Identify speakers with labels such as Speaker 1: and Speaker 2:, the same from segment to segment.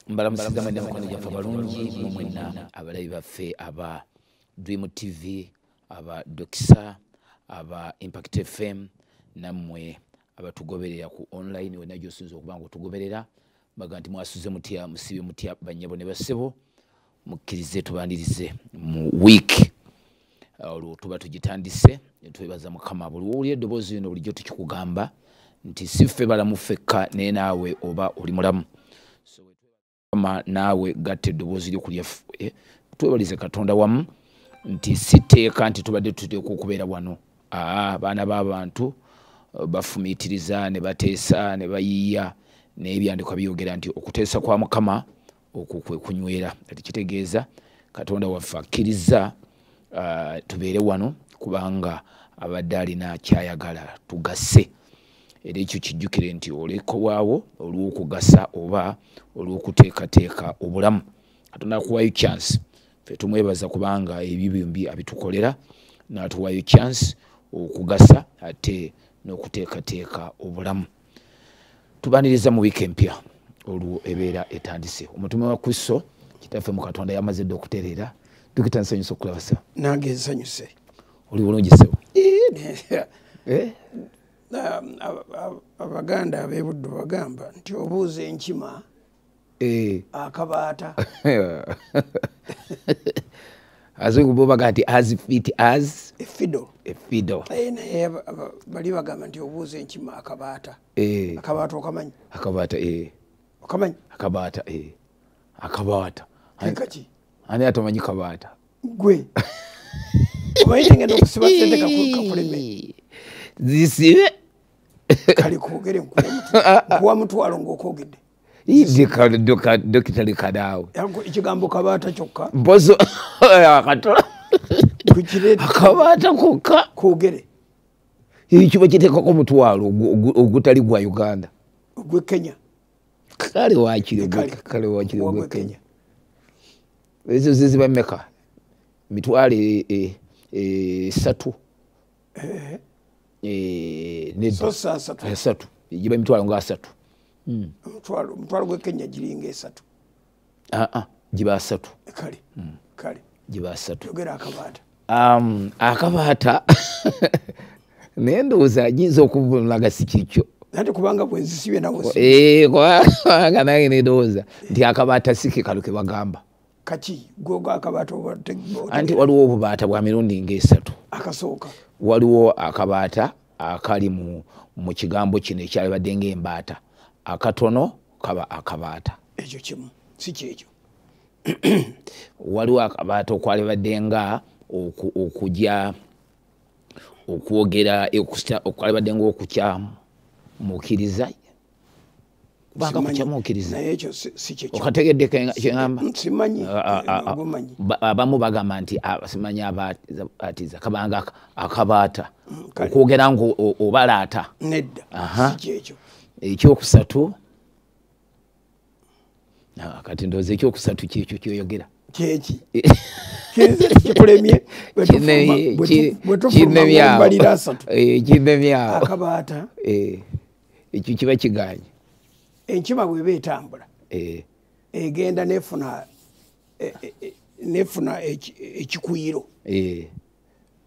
Speaker 1: mbalamusiza mwena mukono gyaffe balungi mwenna abalabi baffe aba Dream TV aba Dokisa aba Impact FM nammwe abatugoberera ku online wena gyosinza okubanga otugoberera baga nti mwasuze mutya musibe mutya banyabo ne basebo mukkirize tubandirize mu week olwo tuba tugitandise twebaza mukama buli eddoboozi lino bulijjo tukikugamba nti siffe balamu ffekka naye naawe oba oli mulamu kama nawe gatte eddoboozi lyo kulyaffe twebalize Katonda wamu nti siteeka nti tubadde tuteeka okubeera wano baana b'abantu bafumiitiriza ne bateesa ne bayiiya n'ebyandikwa byogera nti okuteesa kwa Mukama okwo kwe kunywera ati kitegeeza Katonda waffe akkiriza tubeere wano kubanga abadde alina kyayagala tugase era ekyo kijjukire nti oleko waawo olw'okugasa oba olw'okuteekateeka obulamu Katonda akuwayo chance ffe tumwebaza kubanga ebyo byombi abitukolera n'atuwayo chance okugasa ate n'okuteekateeka obulamu tubaniriza mu wiiki empya olwo ebeera etandise omutume wa Kristo kitaffe mu Katonda yamaze dde okutereera tukitansanyusa okulabasa
Speaker 2: nange nsanyuse
Speaker 1: oli bulungi sebo
Speaker 2: abaganda ab'ebuddu bagamba nti obuuza enkima akabaata
Speaker 1: azungu bo baga nti as fit as
Speaker 2: a fiddle naye bali bagamba nti obuuza enkima akabaata akabaata okamanyi okamanyi
Speaker 1: akabaata
Speaker 2: kaki
Speaker 1: ani atamanyi kabaata
Speaker 2: gwe omanyi ngenda okusiba sente kakuleme
Speaker 1: zisibe
Speaker 2: kali kwogere nkuwa mutwalo ng'okwogedde
Speaker 1: dokita likadaawe
Speaker 2: ekigambo kabaata kyokka
Speaker 1: mpozo akatola akabaata kokka
Speaker 2: kwogere
Speaker 1: kiba kiteekako omutwalo ogutali gwa Uganda
Speaker 2: ogwe Kenya
Speaker 1: kale wakiri ogwe Kenya ezo ziziba mmeka mitwalo 3 3 jiba mitwalo nga 3
Speaker 2: mutwalo gwe Kenya giringa 3
Speaker 1: jiba 3
Speaker 2: kale
Speaker 1: jiba 3
Speaker 2: yogera akabaata
Speaker 1: akabaata naye ndowooza ajinza okuvunulaga si kikyo
Speaker 2: nati kubanga bwenzisibye nawo
Speaker 1: kubanga nange nedowooza nti akabaata si ke kaluke bagamba
Speaker 2: kaki gwogo akabaata
Speaker 1: anti waliwo obubaata bwa mirundi nga 3
Speaker 2: akasooka
Speaker 1: waliwo akabaata akali mu kigambo kino ekyalibadde ng'embaata akatono kaba akabaata
Speaker 2: ekyo kimu si kyekyo
Speaker 1: waliwo akabaata okwalibadde nga okujya okwogera okwalibadde ng'okukya mukkiriza kubanga kukyamukiriza
Speaker 2: naye ekyo si kyekyo
Speaker 1: okategedde kyengamba
Speaker 2: simanyi
Speaker 1: abamu bagamba nti simanyi abaatiza kabanga akabaata okwogera nga obalaata
Speaker 2: nedda si kyekyo
Speaker 1: ekyokusatu kati ndowooza ekyokusatu kyekyo kyoyogera
Speaker 2: kyeki kikulemye bwetufulumambalira asatu
Speaker 1: kinemyawo
Speaker 2: akabaata
Speaker 1: ekyo kiba kiganye
Speaker 2: enkima bweba etambula egenda nefuna ekikuyiro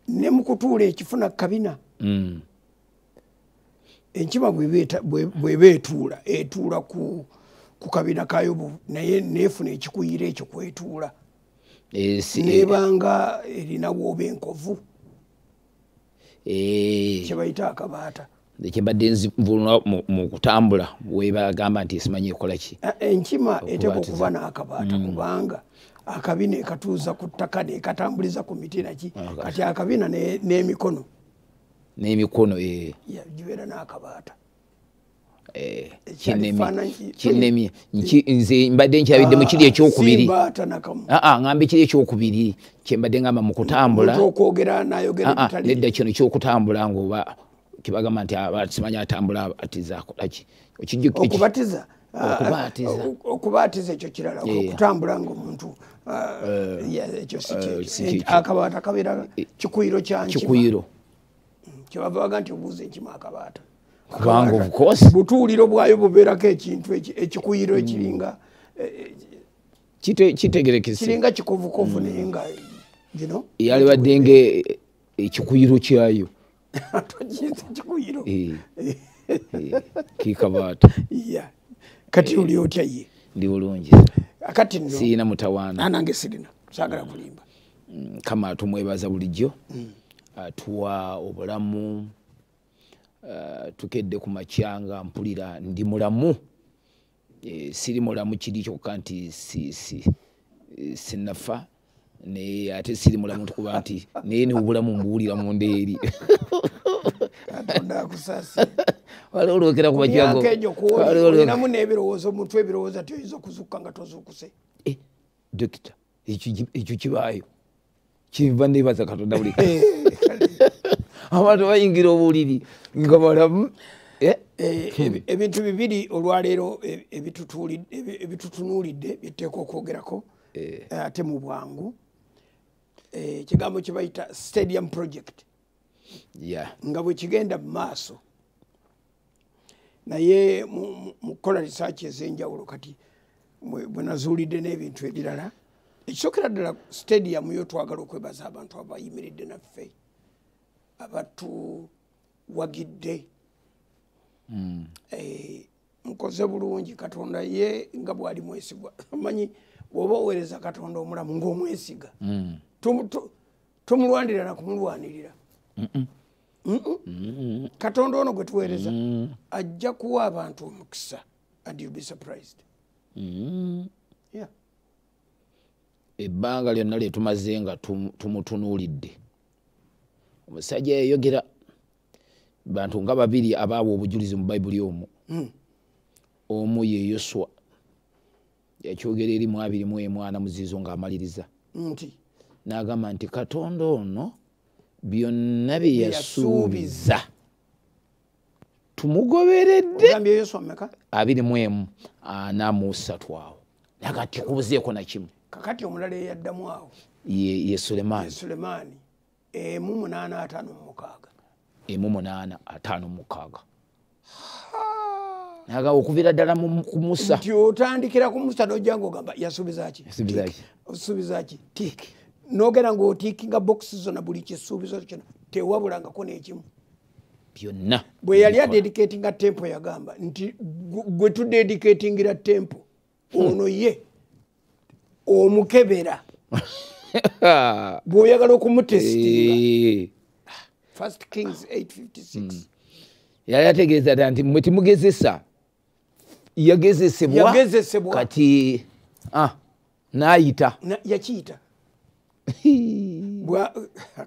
Speaker 2: ne mukutuula ekifuna kabina enkima bweba etuula ku kabina kayo naye nefuna ekikuyiro ekyo kwetuula nebanga erina wooba enkovu kyebayita akabaata
Speaker 1: kyembadde nvuluna mu kutambula webagamba nti esimanyi ekola ki
Speaker 2: enkima eteeka okuba n'akabaata kubanga akabina ekatuuza ku ttaka nekatambuliza ku miti naki kati akabina n'emikono gibeera n'akabaata
Speaker 1: kinemye nze mbadde nkyabidde mu kiri ekyokubiri ngambe kiri ekyokubiri kyembadde ngamba mu kutambula nedda kino kyokutambula ngaoba kibagamba nti simanyi atambula atiza akolaki
Speaker 2: okubaatiza ekyo kirala okutambula ngaomuntu ekyo si akabaata kabeera kikuyiro kyankima kyebava baga nti obuuza enkima akabaata
Speaker 1: kubanga of course
Speaker 2: butuuliro bwayo bubeerako ekintu ekikuyiro ekiringa
Speaker 1: kitegerekese
Speaker 2: kiringa kikovukovu naye nga gino
Speaker 1: yali badenge ekikuyiro kyayo
Speaker 2: togiyita kikuyiro
Speaker 1: kikabaata
Speaker 2: kati oli otya ye
Speaker 1: ndi bulungi
Speaker 2: akati nno
Speaker 1: siina mutawaana
Speaker 2: nange sirina saagala kulimba
Speaker 1: kama tumwebaza bulijjo atuwa obulamu tukedde ku makyanga mpulira ndi mulamu siri mulamu kiri kyokka nti sinafa naye ate siri mulamu tukuba nti naye ni obulamu mbuwulira mu ndeeri
Speaker 2: Katonda akusaasire
Speaker 1: wali olwokera ku makyanga
Speaker 2: olinamu n'ebirowoozo omutwe ebirowooza tyoyinza okuzukka nga tozuukuse
Speaker 1: dokita ekyo kibaayo kinva nebaza Katonda buli abantu bayingira obuliri nga balamu
Speaker 2: ebintu bibiri olwaleero ebitutunuulidde byeteeka okwogerako ate mu bwangu ekigambo kye bayita stadium project nga bwe kigenda mu maaso naye mu kukola research ez'enjawulo kati bwe nazuulidde n'ebintu ebirala ekisookera ddala stadium yo twagala okwebaza abantu abayimiridde naffe abatuwagidde nkoze bulungi Katonda ye nga bwali mwesigwa amanyi bw'oba oweereza Katonda omulamu ng'omwesiga tomulwanirira na kumulwanirira Katonda ono gwe tuweereza ajja kuwa abantu omukisa and you'll be surprised.
Speaker 1: Ebbanga lyonna lye tumaze nga tumutunuulidde omusajja yayogera bantu nga babiri abaawa obujulizi mu bayibuli omu ye Yoswa yakyogera eri 2:1 muziizo ng'amaliriza n'agamba nti Katonda ono byonna bye yasuubiza tumugoberedde 2:43 awo nagati kubuzeeko na kimu
Speaker 2: kakati omulala eyaddamu awo
Speaker 1: ye Sulemaani 8:56 naga okuvira ddala ku Musa
Speaker 2: nti otandikira ku Musa n'ojja ng'ogamba yasuubizaki osuubizaki tiki n'ogera ng'otiikinga bokisi zonna buli kisuubizo kyonna tewabulangako n'ekimu
Speaker 1: byonna
Speaker 2: bwe yali adedicatinga tempo yagamba nti gwe tudedicatingira tempo ono ye omukebera bw'oyagala okumutesitinga 1 Kings 8:56
Speaker 1: yali ategeeza nti mwe timugezesa yagezesebwa kati n'ayita
Speaker 2: yakiyita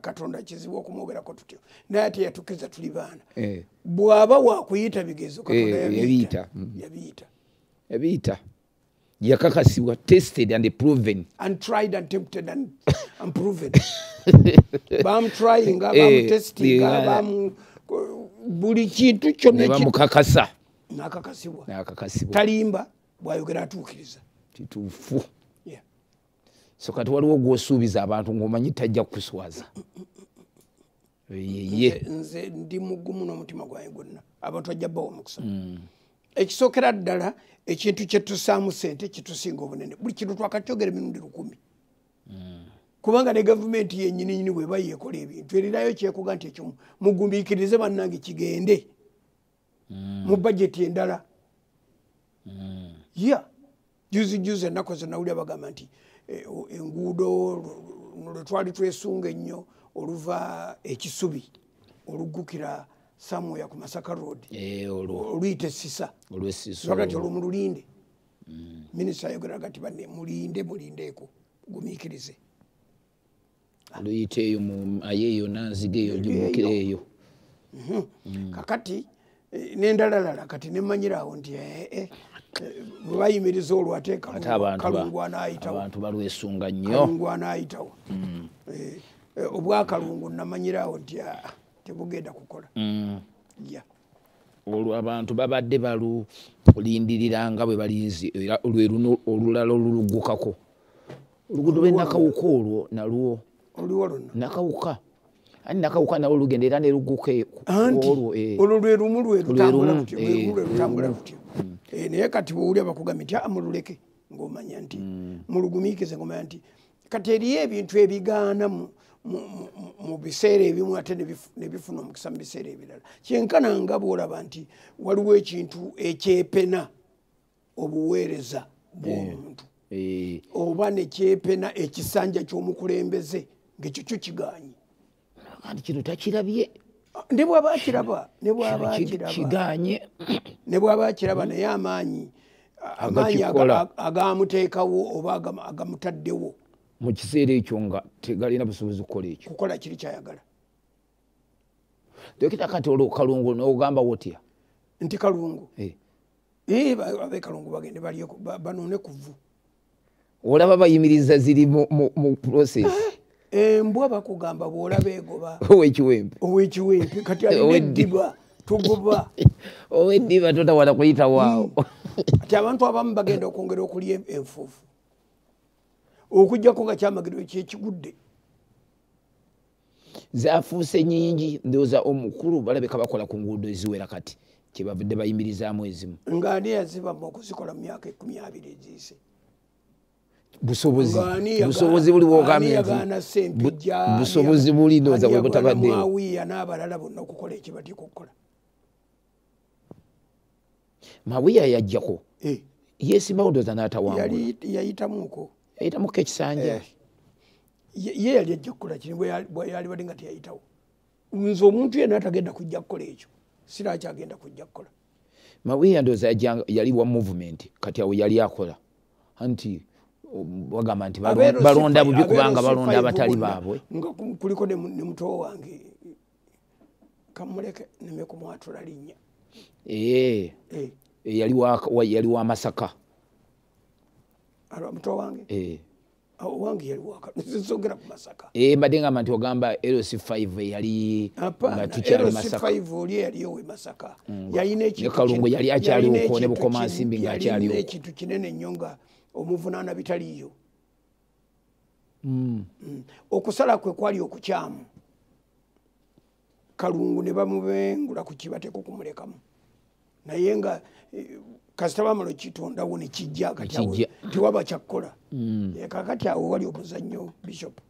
Speaker 2: Katonda kizibu okumwogerako tutyo naye ate yatukiza tuli baana bw'aba wakuyita bigezo Katonda
Speaker 1: yabiyita yakakasibwa tested and proven
Speaker 2: and tried and tempted and proven bamutryinga bamutestinga buli kintu kyonna
Speaker 1: bamukakasa
Speaker 2: nakakasibwa talimba bwayogera atuukiriza
Speaker 1: kituufu so kati waliwo gw'osuubiza abantu ng'omanyi tajja kukuswaza
Speaker 2: nze ndi mugumu n'omutima gwange gwonna abantu ajja bbawo omukisa ekisookera ddala ekintu kye tusaamu ssente kitusinga obunene buli kintu twakakyogera emirundi 10 kubanga ne gavumenti yennyini bweba yeekola ebintu erirayo kyekuga nti ekyo mugumiikirize bannange kigende mu bajeti endala juzi ennaku zenawulira bagamba nti enguudo lwe twali twesunga ennyo oluva ekisubi oluggukira Samuya ku Masaka Road oluyita Essisa olwakati olwo mululinde minisita ayogeraga ati banne mulindeeko gumiikirize
Speaker 1: oluyita eyo ayeeyo nanziga eyo gyumukira eyo
Speaker 2: kakati n'endalalala kati nemmanyirawo nti bwe bayimiriza olwo ate Kalungu anaayitawo
Speaker 1: abantu balwesunga nnyo
Speaker 2: Kalungu anaayitawo obwakalungu namanyirawo nti tebugenda kukola
Speaker 1: olwo abantu babadde balulindirira nga bwe balinzi era lwe luno olulala oluluggukako oluguudo lw'Nakawuka olwo nalwo Nakawuka ani Nakawuka nawo lugenda era ne lugguka olwo
Speaker 2: olwo lwe lumu lwe lutambula lutyo naye kati bw'owulira bakugambye nti mululeke ng'omanya nti mulugumiikize ng'omanya nti kati eriyo ebintu ebigaana mu biseera ebimu ate ne bifuna omukisa mu biseera ebirala. Kyenkana nga bw'olaba nti waliwo ekintu ekyepena obuweereza bw'omuntu oba ne kyepena ekisanja ky'omukulembeze ng'ekyo kyo kiganye.
Speaker 1: Kandi kino takirabye.
Speaker 2: Ne bw'aba akiraba naye amaanyi agamuteekawo oba agamutaddewo
Speaker 1: mu kiseera ekyo nga tegalina busobozi kukola ekyo.
Speaker 2: Kukola kiri kyayagala.
Speaker 1: Dokita kati olwo Kalungu n'ogamba wotya?
Speaker 2: Nti Kalungu abe Kalungu bagende banoone ku vvu.
Speaker 1: Olaba bayimiriza ziri mu process.
Speaker 2: Embwa bakugamba bw'olaba egoba
Speaker 1: ow'ekiwempe
Speaker 2: kati alina eddiba tugoba
Speaker 1: ow'eddiba totawala kuyita waawo.
Speaker 2: Ati abantu abamu bagenda okwongera okulya enfuufu okuggyako nga kyamagiro kyekigudde.
Speaker 1: Zaafuuse nnyingi ndowooza omukulu balabika bakola ku nguudo eziwera kati kyebavudde bayimirizaamu ezimu.
Speaker 2: Ng'ani yaziba mu okuzikola mu myaka 20 eziyise.
Speaker 1: Busobozi buli bwogambye busobozi buli ndowooza bwe butabaddeewo.
Speaker 2: Maawiya n'abalala bonna okukola ekibateeka okukola.
Speaker 1: Maawiya yajjako yeesimbawo ndowooza n'atawangula.
Speaker 2: Yayitamuko
Speaker 1: ekisanja.
Speaker 2: Ye yali ajja kukola kiri bwe yali badde nga teyayitawo. Nze omuntu yenna atagenda kujja kukola ekyo siraaki agenda kujja kukola.
Speaker 1: Maawiya ndowooza yali wa movement kati awo yali akola anti bagamba nti balonda bubi kubanga balonda abatali baabwe.
Speaker 2: Nga kuliko ne muto wange kamuleke neme kumwatula linnya.
Speaker 1: Yali wa Masaka.
Speaker 2: Muto wange wange yali waka nsogera ku Masaka.
Speaker 1: Mbadde ngamba nti ogamba LC5 yali nga tukyali Masaka.
Speaker 2: LC5 oli yali owe Masaka. Yalina ekintu
Speaker 1: Kalungu yali akyaliwo ne Bukoma Nsimbi ng'akyaliwo.
Speaker 2: Yalina ekintu kinene nnyo nga omuvunaana bitaliiyo. Okusala kwe kwali okukyamu. Kalungu ne bamubengula ku kibateeko kumulekamu. Naye nga kasita bamala kitondawo ne kijja tewaba kyakkola. Kakati awo wali omuzannyo Bishop.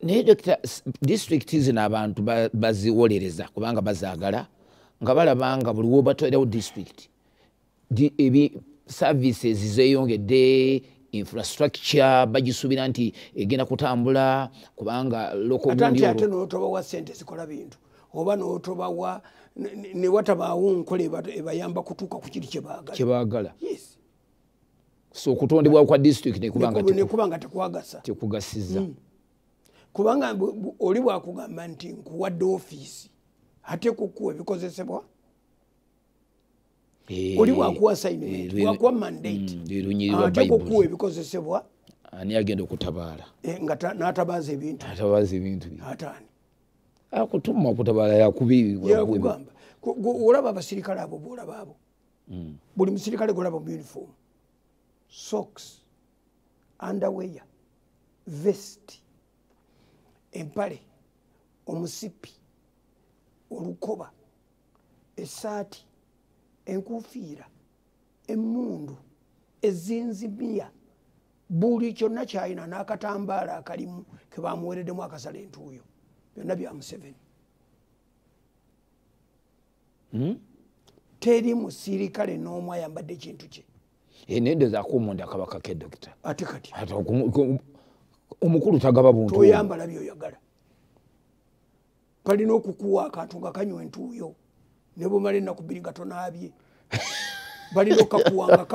Speaker 1: Naye Dokita, disitulikiti zino abantu baziwolereza kubanga bazaagala nga balaba nga buli wobatwalirawo disitulikiti services zeeyongedde, infrastructure bagisuubira nti egenda kutambula kubanga
Speaker 2: ate n'otobawa ssente zikola bintu oba n'otobawa ne watabaawo nkola ebayamba kutuuka ku kiri
Speaker 1: kyebaagala. So okutondebwa kwa disitulikiti
Speaker 2: nekubanga
Speaker 1: tekugasiza.
Speaker 2: Kubanga oli bwakugamba nti nkuwadde ofiisi ate kukuwa ebikozesebwa. Oli bwakuwa assignment bwakuwa mandate ate kukuwa ebikozesebwa.
Speaker 1: Ani agenda okutabaala
Speaker 2: n'atabaaza ebintu ataani
Speaker 1: akutuma okutabaala
Speaker 2: yakugamba. Olaba abasirikale abo bwolaba abo buli musirikale golaba mu uniform, socks, underwear, vest, empale, omusipi, olukoba, essaati, enkuufiira, emmundu, ezinzimiya, buli kyonna kyalina n'akatambaala akalimu ke bamuweereddemu akasala entuuyo byonna bya Museveni. Teri musirikale n'omu ayambadde ekintu kye.
Speaker 1: Nendeza akumunda kabaka ke Dokita.
Speaker 2: Ate kati
Speaker 1: omukulu tagaba buntu.
Speaker 2: Toyambala byoyagala. Palina okukuwa akantu nga kanywa entuuyo ne bumala ennaku bbiri nga tonaabye. Balina okakuwanga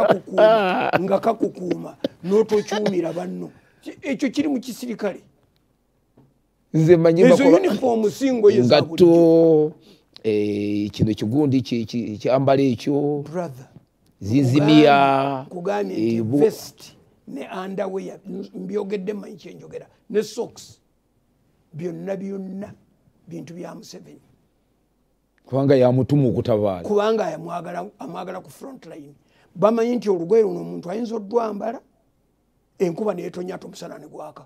Speaker 2: nga kakukuuma n'otokyumira banno. Ekyo kiri mu kisirikale.
Speaker 1: Nze manyimba
Speaker 2: ezo uniform singo ye za
Speaker 1: bulijjo. Kino kigundi kyambala ekyo.
Speaker 2: Brother.
Speaker 1: Zinzimiya.
Speaker 2: Kugambye vest ne underwear mbyogedde manyi kyenjogera ne socks byonna bintu bya Museveni.
Speaker 1: Kubanga yamutuma okutabaala.
Speaker 2: Kubanga amwagala ku front line. Bamanyi nti olugoye luno omuntu ayinza odwambala enkuba neetonya omusana ne gwaka.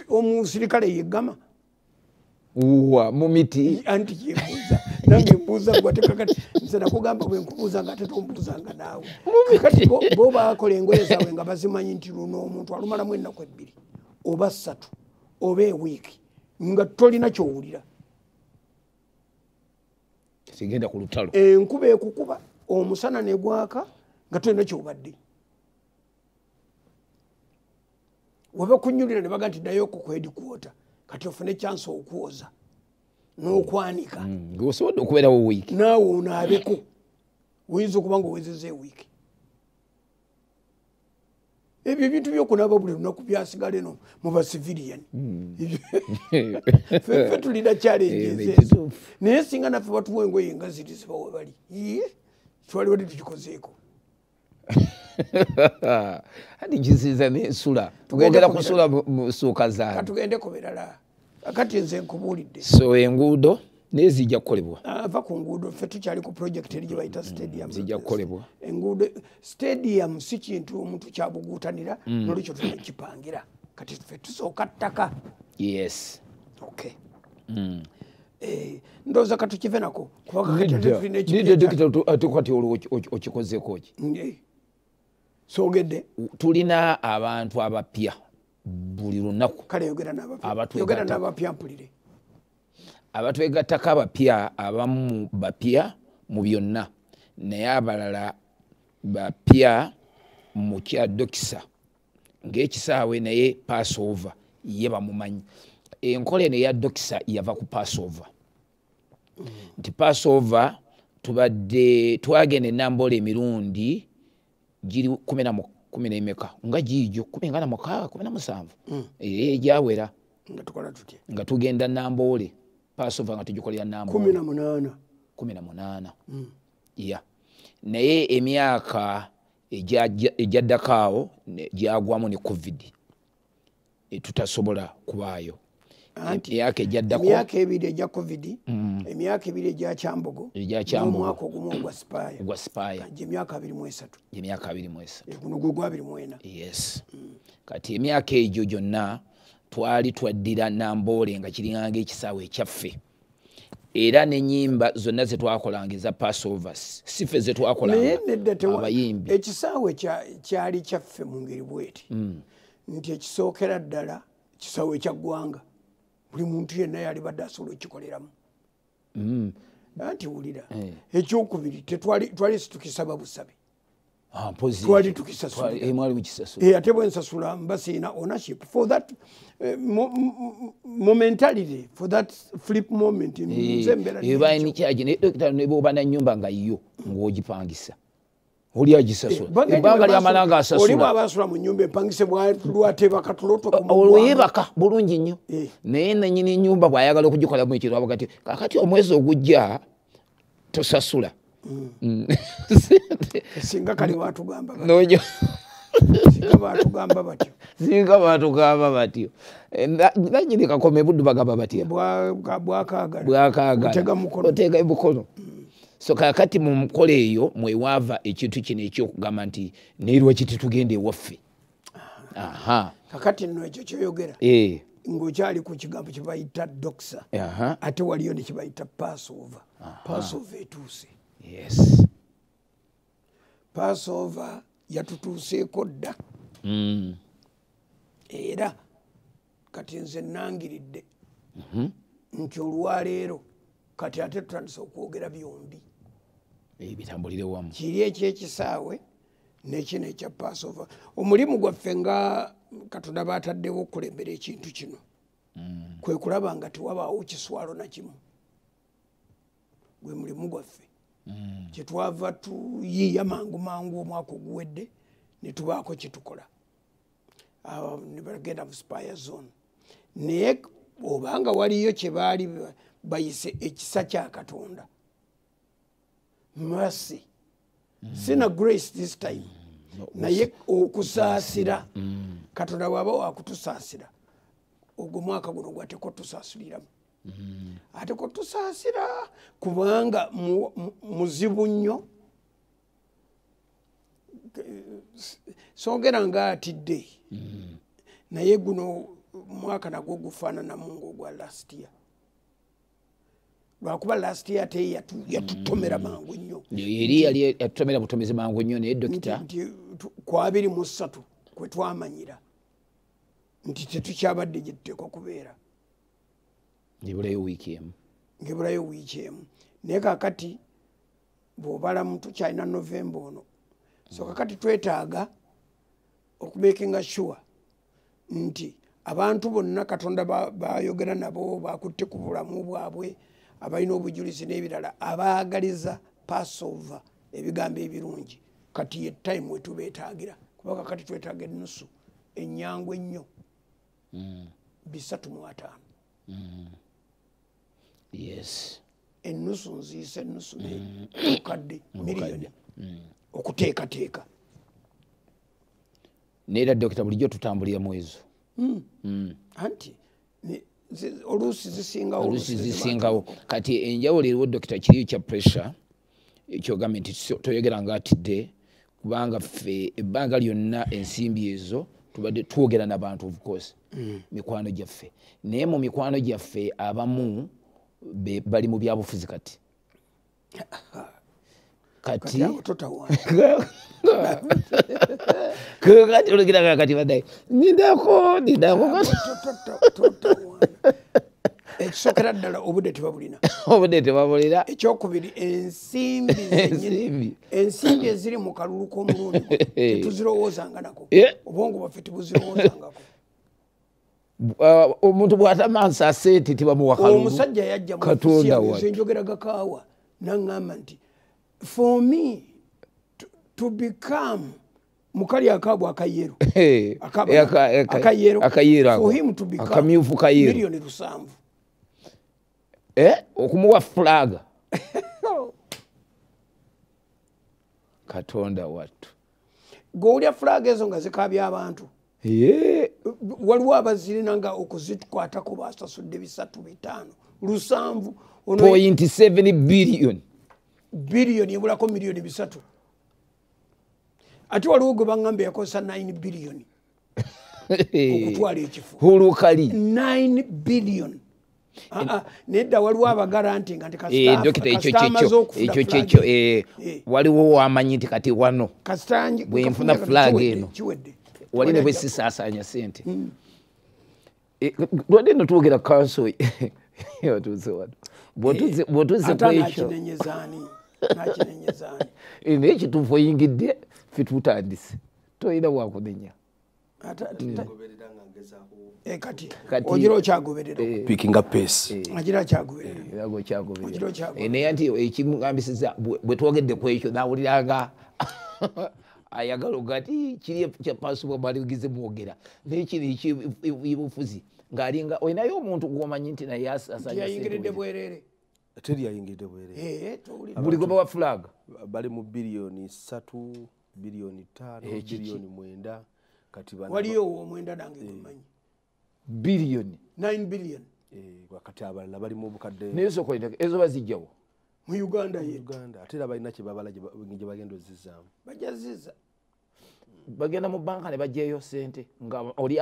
Speaker 2: Omusirikale yeggama
Speaker 1: mu miti
Speaker 2: anti yebuuza nange mbuuza gwate kakati nze nakugamba bwe nkubuuza nga ate tombuuzanga naawe kakati bo baakola engoye zaabwe nga bazimanyi nti luno omuntu alumalamu ennaku 2 oba 3 oba ewiiki nga tolina kyowulira
Speaker 1: sigenda ku lutalo
Speaker 2: enkuba ekukuba omusana ne gwaka nga tolina kyobadde waba kunyulira ne baga nti ddayo ku headquarter kati ofune chance okwoza n'okwanika
Speaker 1: ng'osobodde okubeerawo wiiki
Speaker 2: naawe onaabeko oyinza okuba ng'owezeza ewiiki ebyo ebintu byokunaaba buli lunaku byasigala eno mu basivilian ffe tulina challenges ezo naye singa naffe batuwa engoye nga ziri zibawe bali twali wadde tukikozeeko
Speaker 1: hadi gisiza n'ensula tugendera kusula mu ssuuka zaabwe
Speaker 2: katugendeko birala akati nze nkubuulidde
Speaker 1: so enguudo naye zijja kukolebwa
Speaker 2: ava ku nguudo ffe tukyali ku project eri gye bayita stadium
Speaker 1: zijja kukolebwa
Speaker 2: enguudo stadium si kintu omuntu kyabuguutanira nolwekyo tulina kipangira kati ffe tusooka ttaka
Speaker 1: yes
Speaker 2: okay ndowooza katukive nako
Speaker 1: kati olwo okikozeeko ki
Speaker 2: soogedde
Speaker 1: tulina abantu abapya buli lunaku
Speaker 2: kale yogera n'abapya mpulire
Speaker 1: abatwegattako abapya abamu bapya mu byonna naye abalala bapya mu kya dokisa ng'ekisaawe naye passover ye bamumanyi enkola eno eya dokisa yava ku passover nti passover tubadde twagenda enambola emirundi giri 10 n'emeka nga giijo 16 17 egyawera nga tugenda namboole passover nga tugikolera namboole 18 ya naye emyaka ejaddako awo gyagwamu ne covid tutasobola kubaayo emyaka ejaddako
Speaker 2: emyaka 2 egya covid emyaka 2 egya Kyambogo n'omwaka ogumu ogwa Spire emyaka 23 guno gwe gwa 24
Speaker 1: yes kati emyaka egyo gyonna twali twaddira namboole nga kiringanga ekisaawe ekyaffe era n'ennyimba zonna zetwakolanga eza passover si ffe zetwakolanga abayimbi
Speaker 2: ekisaawe kyali kyaffe mu ngeri bweti nti ekisookera ddala kisaawe ekyaggwanga buli muntu yenna yali badde asobola okukikoleramu anti wulira ekyokubiri twali situkisaba busabe twali tukisasula ate bwensasula mba siina ownership for that momentality for that flip moment nze mbeera
Speaker 1: ebanikyaje naye dokita nebwoba na nnyumba nga yo ng'ogipangisa oli agisasula ebbanga lyamala nga asasula
Speaker 2: oli bw'aba asula mu nnyumba empangise lwateba katuloto
Speaker 1: olwo yeebaka bulungi nnyo naye nannyini nnyumba bw'ayagala okugikolamu ekiro abaga ti kakati omwezi ogujja tosasula
Speaker 2: singa kali watugamba
Speaker 1: singa batugamba batyo nannyini kakome buddu bagamba batya bwakaagala otega emukono so kakati mu nkola eyo mwewaava ekintu kino ekyokugamba nti naye lwaki titugenda ewaffe
Speaker 2: kakati nno ekyo kyoyogera ng'okyali ku kigambo kye bayita dokisa ate waliyo ne kye bayita passover etuuse
Speaker 1: yes
Speaker 2: passover yatutuuseeko dda era kati nze nangiridde nti olwaleero kati ate tutandise okwogera byombi
Speaker 1: bitambulire wamu
Speaker 2: kiri ekyekisaawe nekino ekya passover omulimu gwaffe nga Katonda baataddewo okulembera ekintu kino kwe kulaba nga tewabaawo kiswalo na kimu gwe mulimu gwaffe kyetwava tuyiiya mangu omwaka oguwedde ne tubaako kyetukola ne bagenda mu Spire zone naye obanga waliyo kye baali bayise ekisa kya Katonda mercy sina grace this time naye okusaasira Katonda bw'aba wakutusaasira ogwo mwaka guno gwateko tusaasuliramu ate ko tusaasira kubanga muzibu nnyo soogera nga atidde naye guno mwaka nagwo gufaananamu ng'ogwa last year lwakuba last year ate yatutomera mangu nnyo
Speaker 1: eri yali yatutomera butomezi mangu nnyo naye dokita
Speaker 2: nti ku 23 kwe twamanyira nti tetukyabadde gye tuteekwa kubeera
Speaker 1: ng'ebulayo wiiki emu
Speaker 2: ng'ebulayo wiiki emu naye kakati bw'obala muntu kyalina Novemba ono so kakati twetaaga okumakinga sure nti abantu bonna Katonda bayogera nabo bakutte ku bulamu bwabwe abalina obujulizi n'ebirala abaagaliza Passover ebigambo ebirungi kati ye time wetubeetaagira kuba kakati twetaaga ennusu ennyangu ennyo 305
Speaker 1: yes
Speaker 2: ennusu nziise ennusu okadde miliyoni okuteekateeka
Speaker 1: neera dokita bulijjo tutambulira mu ezo
Speaker 2: anti oluusi zisingawo
Speaker 1: kati enjawulo eriwo dokita kiriyo kya pressure ekyogambye nti toyogera nga atidde kubanga ffe ebbanga lyonna ensimbi ezo tubadde twogera n'abantu of course mikwano gyaffe naye mu mikwano gyaffe abamu bali mu byabufuzi kati kati olugiraga kati baddaye nindako
Speaker 2: ekisokera ddala obudde
Speaker 1: tebabulira
Speaker 2: ekyokubiri ensimbi eziri mu kalulu k'omulundi tetuzirowoozanga nako obwongo bwaffe tebuzirowoozangako
Speaker 1: omuntu bw'atamansa sente tebamuwa kalulu
Speaker 2: omusajja yajja munjogeraga kaawa naŋŋamba nti for me to become mukali akaabwa akayeru for him to become
Speaker 1: akamyufu kayeru
Speaker 2: miliyoni 7
Speaker 1: okumuwa flaga Katonda wattu
Speaker 2: gowulya flaga ezo nga zikabya abantu waliwo abazirina nga okuzikwatako basasudde 3 5
Speaker 1: 7
Speaker 2: biliyoni ebulako miliyoni 3 ate waliwo gwe baŋŋamba yakozesa 9 biliyoni okutwala ekifo
Speaker 1: hulukali
Speaker 2: 9 biliyoni nedda waliwo abagaranti nga
Speaker 1: dokita ekyo waliwo wamanyi nti kati wano bwenfuna flag eno wali ne bwesisaasaanya sente lwadde no twogera council watuuse wano bw'otuuse kwekyo naye ekituufu oyingidde ffe tutandise toyina bwakunenya
Speaker 2: kati ogira okyagoberera
Speaker 3: pickinga pace
Speaker 2: agira akyagoberera
Speaker 1: naye anti ekimugambisiza bwe twogedde ku ekyo nawuliranga ayagala ogati kiri kya Passover baligize mwogera naye kiri ekibufuzi ng'alinga olinayo omuntu gw'omanyi nti naye
Speaker 2: yayingiridde bwerere
Speaker 3: teri yayingiridde bwerere
Speaker 1: buli gwe bawa flag
Speaker 3: bali mu biliyoni 3 biliyoni 5 biliyoni 9 kati
Speaker 2: waliyo omwenda nange gumanyi
Speaker 1: biliyoni
Speaker 2: 9 biliyoni
Speaker 3: wakati abalala bali mu bukadde
Speaker 1: naye sokoline ezo bazijjawo
Speaker 2: mu Uganda
Speaker 3: ate era balina kye babala gye bagenda ozizzaamu
Speaker 2: bajaziza
Speaker 1: bagenda mu banka ne bajjayo sente nga oli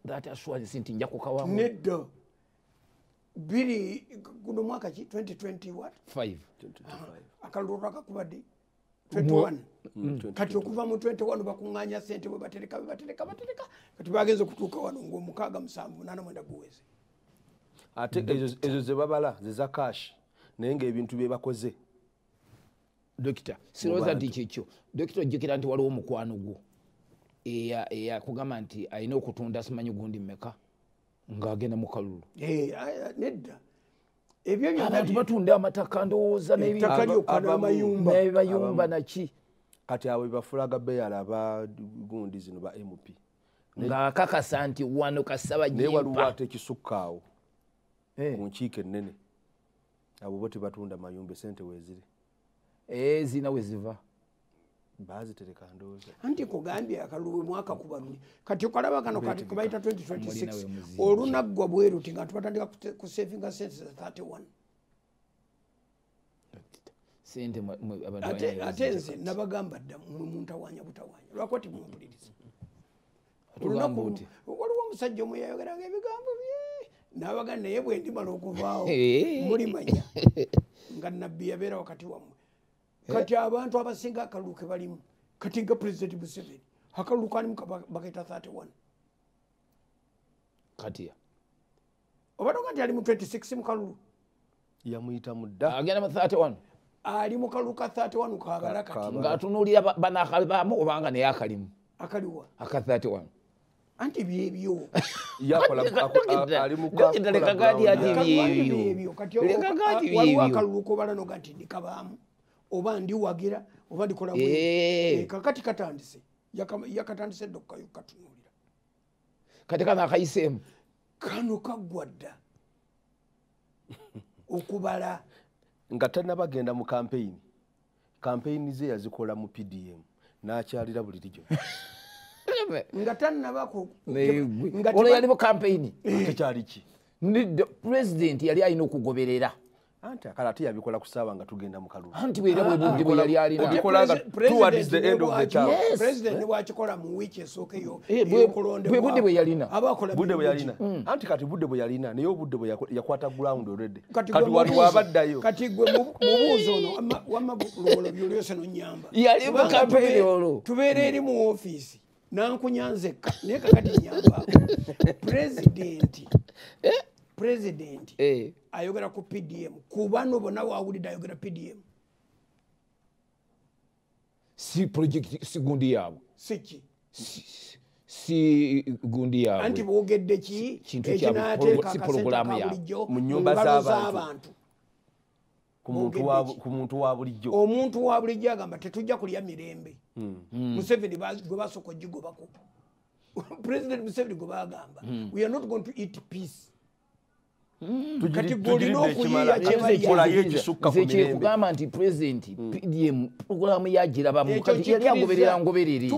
Speaker 1: that assurance nti nja kukawamu
Speaker 2: nedda biri guno mwaka ki 2020 what
Speaker 1: 5
Speaker 2: akalulu kakubadde 21 kati okuva mu 21 bakuŋŋaanya sente bwe batereka kati bagenze okutuuka wano ng'omukaaga 7 8 guweze
Speaker 3: ate ezo ze babala zeza cash naye ng'ebintu bye bakoze
Speaker 1: dokita sirowooza nti kyekyo dokita ojjukira nti waliwo omukwano gwo eyakugamba nti alina okutunda simanyi gundi mmeka ng'agenda mu kalulu
Speaker 2: nedda
Speaker 1: ebyo abantu batunda amataka ndowooza n'amayumba naki
Speaker 3: kati abo bafulaga beyala aba gundi zino ba MP
Speaker 1: ng'akakasa nti wano kasaba
Speaker 3: naye waliwo ate ekisukka awo mu nkiiko ennene abo bo tebatunda mayumba sente weeziri
Speaker 1: zina weziva
Speaker 3: bazitereka ndowooza
Speaker 2: anti kugambye akalulu mwaka kubamye kati okalaba kano kati kubayita 2026 olunaggwa bweruti nga tubatandika ku savinga sense za 31
Speaker 1: sente
Speaker 2: ate nze nabagamba dda mwe muntawanya butawanya lwakuba timumpuliriza waliwo omusajja omwe yayogeranga ebigambo bye n'abagamba naye bwe ndimala okuvaawo mulimanya nga nabbi yabeera wakati wammwe kati abantu abasinga akalulu ke balimu kati nga President Museveni akalulu kalimu bakaita 31
Speaker 1: kati
Speaker 2: oba tonga nti ali mu 26 mu kalulu
Speaker 3: yamuyita mudda
Speaker 1: agenda mu 31
Speaker 2: ali mu kalulu ka 31 kabala kati
Speaker 1: ng'atunuulira banakalibamu obanga naye akalimu
Speaker 2: akaliwa
Speaker 1: aka 31
Speaker 2: anti byebyo waliwo akalulu kobala noga nti ndikabaamu oba ndiwagira oba ndikola kakati katandise yakatandise dda okukatunuulira
Speaker 1: kati kano akayiseemu
Speaker 2: kano kaggwa dda okubala
Speaker 3: nga tannabagenda mu kampeyini ze yazikola mu PDM n'akyalira buli lijo
Speaker 2: nga tannabako
Speaker 1: ono yali mu kampeyini
Speaker 3: tekyali ki
Speaker 1: president yali alina okugoberera
Speaker 3: anti akala ate yabikola ku ssaawa nga tugenda mu kalulu
Speaker 1: anti bwera bwe budde bwe yali alina
Speaker 3: obikolanga towards the end of the term
Speaker 2: president bwakikola mu wiiki esookeyo
Speaker 1: bwe budde bwe yalina
Speaker 3: budde bwe yalina anti kati budde bwe yalina naye obudde bwe yakwata ground already kati wano wabaddayo
Speaker 2: kati gwe mubuuzo ono wamma lowolo byoliyose nonyamba
Speaker 1: yali mu kampeyini olwo
Speaker 2: tubeera eri mu ofiisi nankunyanzekka naye kakati nyamba president ayogera ku PDM kubano bonna wawulidde ayogera PDM
Speaker 1: si project si gundi yaabwe
Speaker 2: siki
Speaker 1: si gundi yaabwe
Speaker 2: anti boogedde ki ekinateeka
Speaker 1: programu yaabwe
Speaker 3: mu nyumba z'abantu ku muntu wa bulijjo
Speaker 2: omuntu wa bulijjo agamba tetujja kulya mirembe Museveni gwe basooka ogigobako President Museveni gwe bagamba we are not going to eat peace kati golina
Speaker 3: okuyiyakolayo ekisukka ku mirembe
Speaker 1: kugamba nti president PDM programu yagirabamu kati yali agoberera ngoberere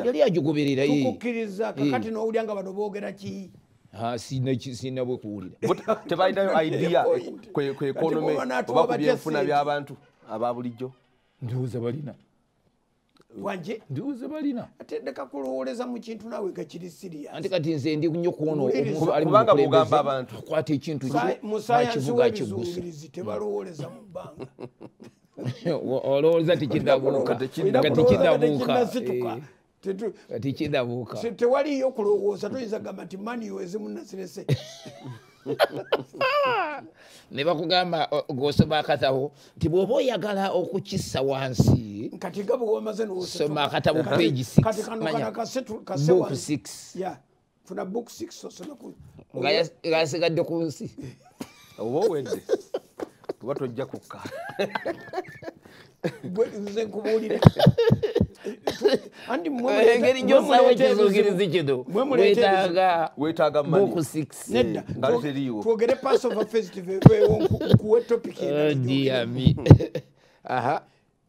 Speaker 1: yali agigoberera
Speaker 2: tukukkiriza kakati n'owulya nga bano boogera ki
Speaker 1: sina bwe kuwulira
Speaker 3: tebalinayo idea ku economy oba ku byenfuna by'abantu aba bulijjo
Speaker 1: ndowooza balina
Speaker 2: wanje
Speaker 1: ndowooza balina
Speaker 2: ate ndeka kulowooleza mu kintu naawe nga kiri siriya
Speaker 1: anti kati nze ndi nnyo kuwona
Speaker 3: kubanga bw'ogamba abantu
Speaker 1: akwata ekintu
Speaker 2: mu sayansi w'ebizungirizi tebalowooleza mu bbanga
Speaker 1: olowooza tikindabuuka tikindabuuka
Speaker 2: tewaliyo kulowooza toyinza gamba nti maniyo ezimu nasirese
Speaker 1: ne bakugamba ng'osoma akatabo nti bw'oba oyagala okukissa wansi
Speaker 2: kati nga bwe wamaze
Speaker 1: soma akatabo page 6 book 6
Speaker 2: funa book 6 osome
Speaker 1: nga yasigadde ku nsi
Speaker 3: oba owedde oba tojja kukka
Speaker 2: nze nkubuulire
Speaker 1: engeri gyosawo ekizungirizi kino
Speaker 3: weetaaga
Speaker 1: book 6
Speaker 2: nedda twogere Passover festival nkuwe topic
Speaker 1: diami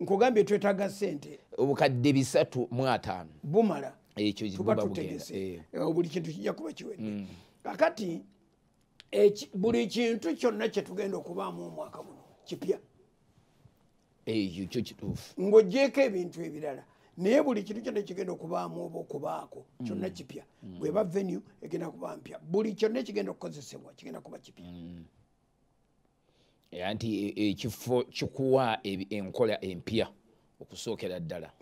Speaker 2: nkugambye twetaaga ssente
Speaker 1: obukadde 305
Speaker 2: bumala
Speaker 1: ekyo
Speaker 2: tuba tutegese buli kintu kijja kuba kiwedde kakati buli kintu kyonna kyetugenda okubaamu omwaka guno kipya
Speaker 1: ekyo kyo kituufu
Speaker 2: ng'oggyeko ebintu ebirala naye buli kintu kyonna kigenda okubaamu oba okubaako kyonna kipya bweba venue egenda kuba mpya buli kyonna ekigenda okukozesebwa kigenda kuba kipya
Speaker 1: anti ekifo kikuwa enkola empya okusookera ddala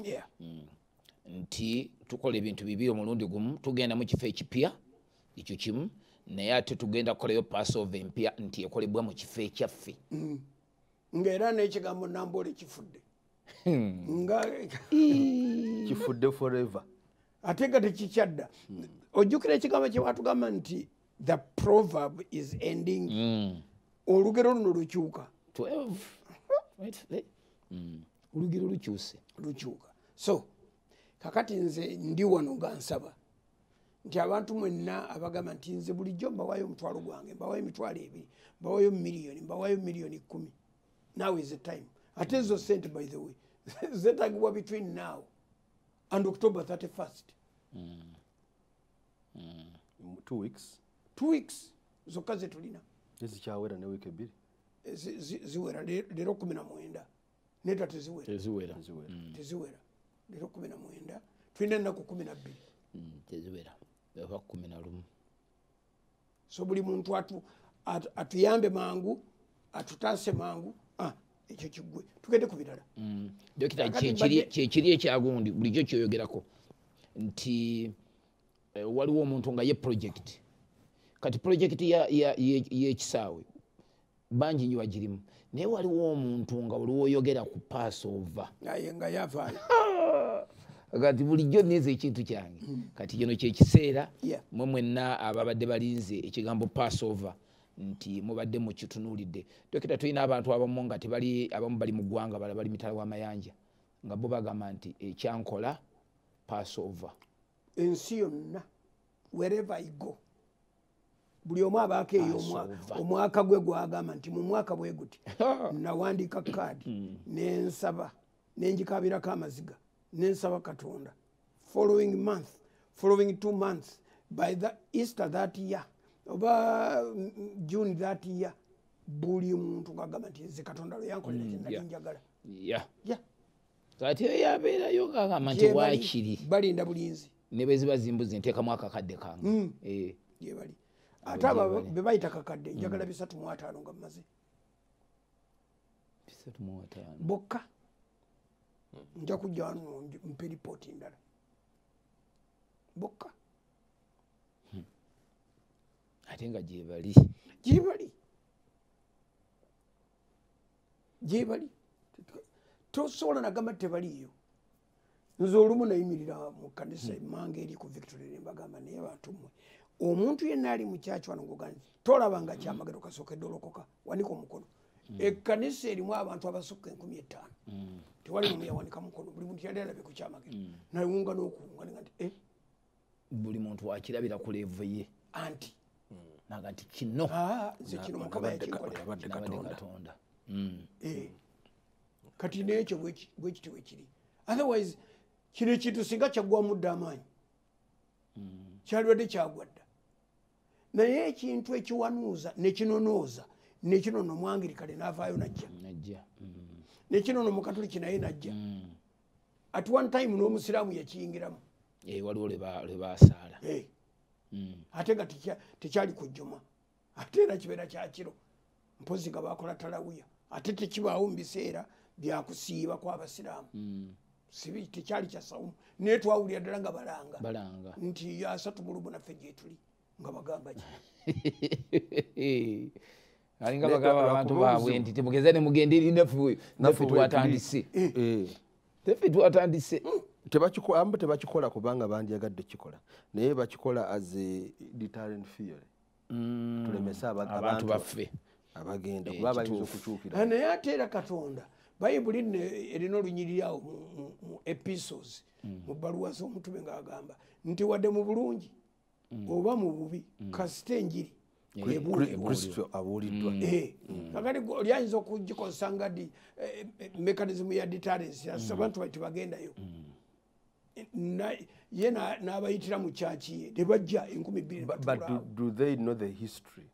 Speaker 1: nti tukola ebintu bibiri omulundi gumu tugenda mu kifo ekipya ekyo kimu naye ate tugenda kukolayo Passover empya nti ekolebwa mu kifo ekyaffe
Speaker 2: ng'era n'ekigambo Namboole kifudde nga
Speaker 3: kifudde forever
Speaker 2: ate nga tekikyadda ojjukira ekigambo kye batugamba nti the proverb is ending olugero luno lukyuka
Speaker 1: 12 olugero
Speaker 2: lukyuka so kakati nze ndi wano nga nsaba nti abantu mwenna abagamba nti nze bulijjo mbawaayo omutwalo gwange mbawaayo emitwalo 2 mbawaayo miliyoni mbawaayo miliyoni 10 now is the time ate ezo sente by the way zetagibwa between now and October 31st
Speaker 3: 2
Speaker 2: weeks zokka zetulina
Speaker 3: ezikyawera ne wiiki 2
Speaker 2: ziwera leero 19 neta teziwera leero 19 tulina ennaku 12
Speaker 1: teziwera eba 11
Speaker 2: so buli muntu atuyambe mangu atutaase mangu ekyo kigwe tugende ku birala.
Speaker 1: Dokita kyekiri ekyagundi bulijjo kyoyogerako nti waliwo omuntu nga ye project kati project y'ekisaawe bangi nnyo bagirimu naye waliwo omuntu nga waliwo oyogera ku Passover
Speaker 2: naye nga yavaayo
Speaker 1: kati bulijjo neza ekintu kyange kati kino kyekiseera mwe mwenna ababadde balinze ekigambo Passover nti mubadde mukitunuulidde. Dokita tulina abantu abamu nga tebali abamu bali mu ggwanga bala bali mitala w'amayanja nga bo bagamba nti ekyankola Passover.
Speaker 2: Ensi yonna wherever I go buli omu abaako eyo omwaka gwe gwagamba nti mu mwaka bwe guti nawandiika kaadi nensaba nenjikabirako amaziga nensaba Katonda following month following 2 months by the Easter that year oba June that year buli muntu ngagamba nti nze Katonda lwe yankolera kye njagala.
Speaker 1: Kati yabeerayo ngagamba nti waakiri
Speaker 2: balinda bulinzi
Speaker 1: ne bwe ziba zimbuzi nteekamu akakadde kange
Speaker 2: gye bali ate abo be bayita kakadde njagala 3.5 nga mmaze
Speaker 1: 3.5
Speaker 2: bokka nja kujja wano mpe ripooti ndala bokka
Speaker 1: ate nga gyebali
Speaker 2: tosobola nagamba tebaliyo. Nze olumu nayimirira mu kanisa emanga eri ku Victoria ne mbagamba naye bantu mmwe omuntu yenna ali mu kyaki wano ngogani tolaba nga kyamagero kasookedde olokoka wanika omukono. Ekkanisa erimu abantu abasukka 15,000 tewali mumu yawanika mukono buli muntu yali alabye ku kyamagero nawunga n'okuwunga nga nti
Speaker 1: buli muntu wakirabira ku levo ye
Speaker 2: anti
Speaker 1: naga nti kino
Speaker 2: nze kino Mukama yakinkolera
Speaker 1: Katonda.
Speaker 2: Kati n'ekyo bwe kiti we kiri otherwise kino ekintu singa kyaggwamu dda amaanyi kyalwadde kyagwadda naye ekintu ekiwanuuza nekinonooza nekinono Mwangirikale n'avaayo najja nekinono Mukatoliki naye najja at one time n'Omusiraamu yakiyingiramu
Speaker 1: waliwo lwe baasaala
Speaker 2: ate nga tekyali kujjuma ate era kibeera kyakiro mpozi nga bakola talawiya ate tekibaawo mu biseera byakusiiba kw'Abasiraamu sibi tekyali kyasawumu naye twawulira ddala nga balanga nti asatu mu lumu naffe gye tuli nga bagamba
Speaker 1: alinga bagamba abantu baabwe nti temugeza ne mugenda eri naffe twatandise
Speaker 3: tebakikola kubanga bandyagadde kikola naye bakikola as a deterrent theory tulemese abantu baffe abagenda kuba bayinza okukyukira
Speaker 2: naye ate era Katonda bayibuli erina olunyiriri awo mu epistles mu bbaluwa z'omutume ng'agamba nti wadde mu bulungi oba mu bubi kasita enjiri
Speaker 3: Kristo abuuliddwa
Speaker 2: kakati lyayinza okugikozesa nga di mechanism ya deterrence abantu bati bagendayo ye n'abayitira mu kyaki ye tebajja 1200
Speaker 3: but do they know the history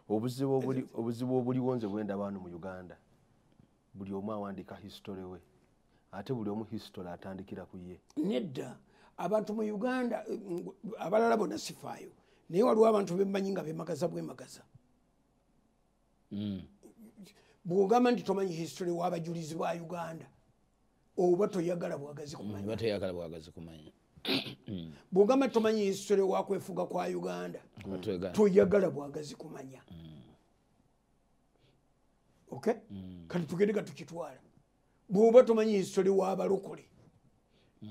Speaker 3: obuzibu obuliwo nze bwenda abantu mu Uganda buli omu awandiika history we ate buli omu history atandikira ku ye
Speaker 2: nedda abantu mu Uganda abalala bonna sifaayo naye waliwo abantu bemmanyi nga bemagaza bwemagaza bw'ogamba nti tomanyi history w'abajulizi ba Uganda oba toyagala bwagazi kumanya bw'ogamba nti tomanyi history wakwefuga kwa Uganda toyagala bwagazi kumanya okay kati tugende nga tukitwala bw'oba tomanyi history w'abalokole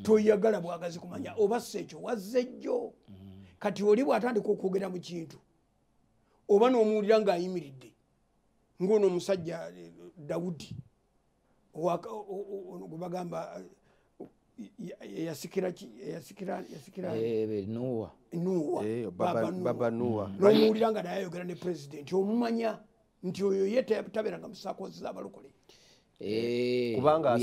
Speaker 2: toyagala bwagazi kumanya oba sekyo wazze jjo kati oli bw'atandika okwogera mu kintu oba n'omuwulira ng'ayimiridde ng'ono omusajja Dawudi gwe bagamba yasikira
Speaker 3: Baba Nuwa
Speaker 2: n'omuwulira nga naye ayogera ne pulezidenti omumanya nti oyo ye tabeeranga mu saakoozi z'abalokole
Speaker 3: kubanga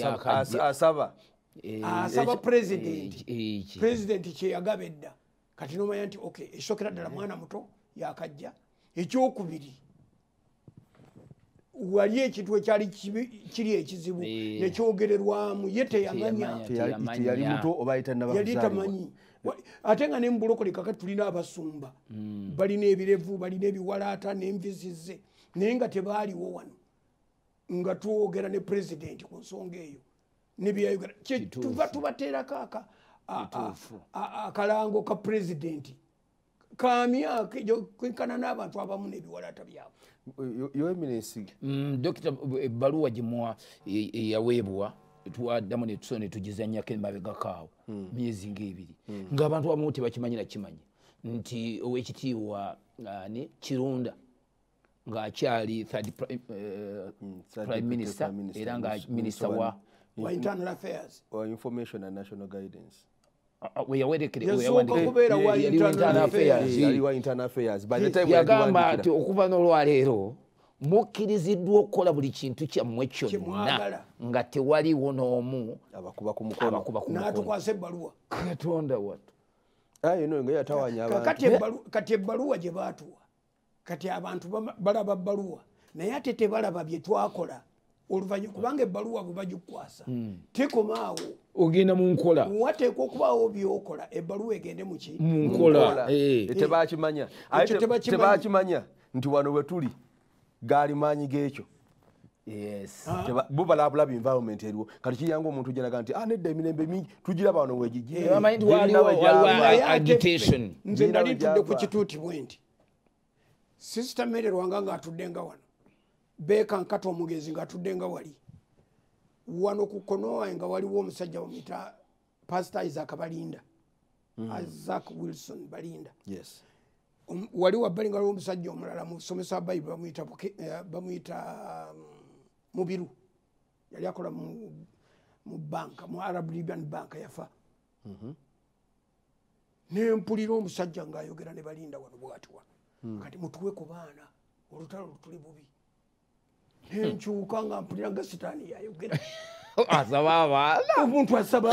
Speaker 3: asaba
Speaker 2: pulezidenti kyeyagaba edda kati nomanya nti okay ekisookera ddala mwana muto yakajja ekyokubiri wali ekintu ekyali kiri ekizibu nekyogererwamu ye teyamanya
Speaker 3: yali muto oba
Speaker 2: yali tamanyi ate nga ne mu bulokole kakati tulina abasumba balina ebirevu balina ebiwalaata n'envizize naye nga tebaaliwo wano nga twogera ne pulezidenti ku nsonga eyo nebyayogera tuva tubateerako akalango ka pulezidenti ka myaka kwenkana n'abantu abamu n'ebiwalaata byabwe.
Speaker 3: Your Eminence,
Speaker 1: Dr. Baluwa Jimuwa yaweebwa tuwaddamu ne tusone tugizanyako emabegakaawo myezi ng'ebiri ng'abantu abamu tebakimanyira kimanyi nti owekitiibwa ani Kirunda ng'akyali third prime minister era nga minister wa
Speaker 2: internal affairs
Speaker 3: or information and national guidance.
Speaker 1: Yagamba nti okuva n'olwaleero mukkiriziddwa okukola buli kintu kyammwe kyonna nga tewaliwo n'omu
Speaker 3: abakuba ku mukono
Speaker 2: n'atukwasa ebbaluwa.
Speaker 1: Katonda wattu
Speaker 3: nga yatawanya abantu.
Speaker 2: Kati ebbaluwa gye baatuwa kati abantu balaba bbaluwa naye ate tebalaba bye twakola oluvannyuma kubanga ebbaluwa bwe bagikukwasa tekomaawo
Speaker 1: ogenda mu nkola
Speaker 2: wateekwa okubaawo byokola ebbaluwa egende mu
Speaker 1: nkola
Speaker 3: tebakimanya nti wano we tuli gaali maanyi g'ekyo. bo balabula environment eriwo kati kiyanga omuntu janaga nti nedda emirembe mingi tugiraba wano wegijje
Speaker 2: nze nali tudde ku kituuti bwenti Sister Mary Rwanga ng'atudde nga wano Beka Nkato omugezi ng'atudde nga wali wano ku Konoa nga waliwo omusajja bamuyita Pastor Isaac Balinda Isaac Wilson Balinda
Speaker 3: yes
Speaker 2: wali wabbali nga waliwo omusajja omulala mu ssomesa Bible bamuyita Mubiru yali akola mu banka mu Arab Libyan Bank yafa nempulira omusajja ng'ayogera ne Balinda wano bw'ati wano kati mutuwe ku baana olutalo lutuli bubi nenkyuka nga mpulira nga sitaani yayogera
Speaker 1: asaba abaana
Speaker 2: omuntu asaba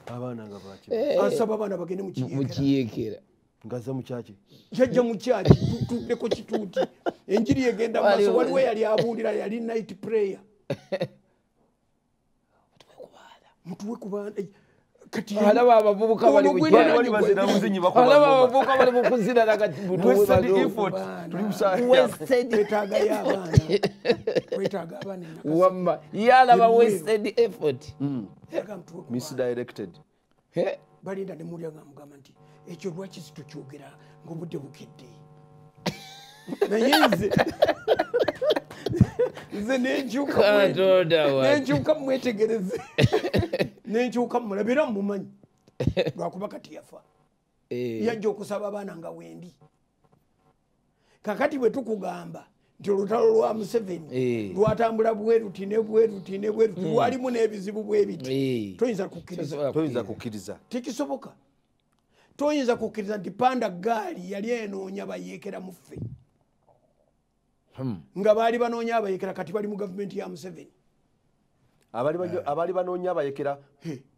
Speaker 2: abaana
Speaker 3: nga baki
Speaker 2: asaba abaana bagende mu
Speaker 1: kiyeekera
Speaker 3: ngaza mu kyaki
Speaker 2: jajja mu kyaki tutudde ku kituuti enjiri egenda maaso waliwo yali abuulira yali night prayer mutuwe ku baana
Speaker 1: alaba abavubuka bali mu kuzina nakati wamma yalaba wasted effort
Speaker 3: misdirected
Speaker 2: Balinda ne mulya nga mugamba nti ekyo lwaki situkyogera ng'obudde bukedde naye nze nenkyuka mwetegereze nenkyuka mulabira mumanyi lwakuba kati yafa yajja okusaba abaana nga wendi kakati bwe tukugamba nti olutalo lwa Museveni lwatambula bweruti ne bweruti ne bweruti lwalimu n'ebizibu bwebiti toyinza
Speaker 3: kukkiriza
Speaker 2: tekisoboka toyinza kukkiriza nti panda gaali yali enoonya bayeekera mu ffe nga baali banoonya abayekera kati bali mu gavumenti ya Museveni
Speaker 3: abali banoonya abayekera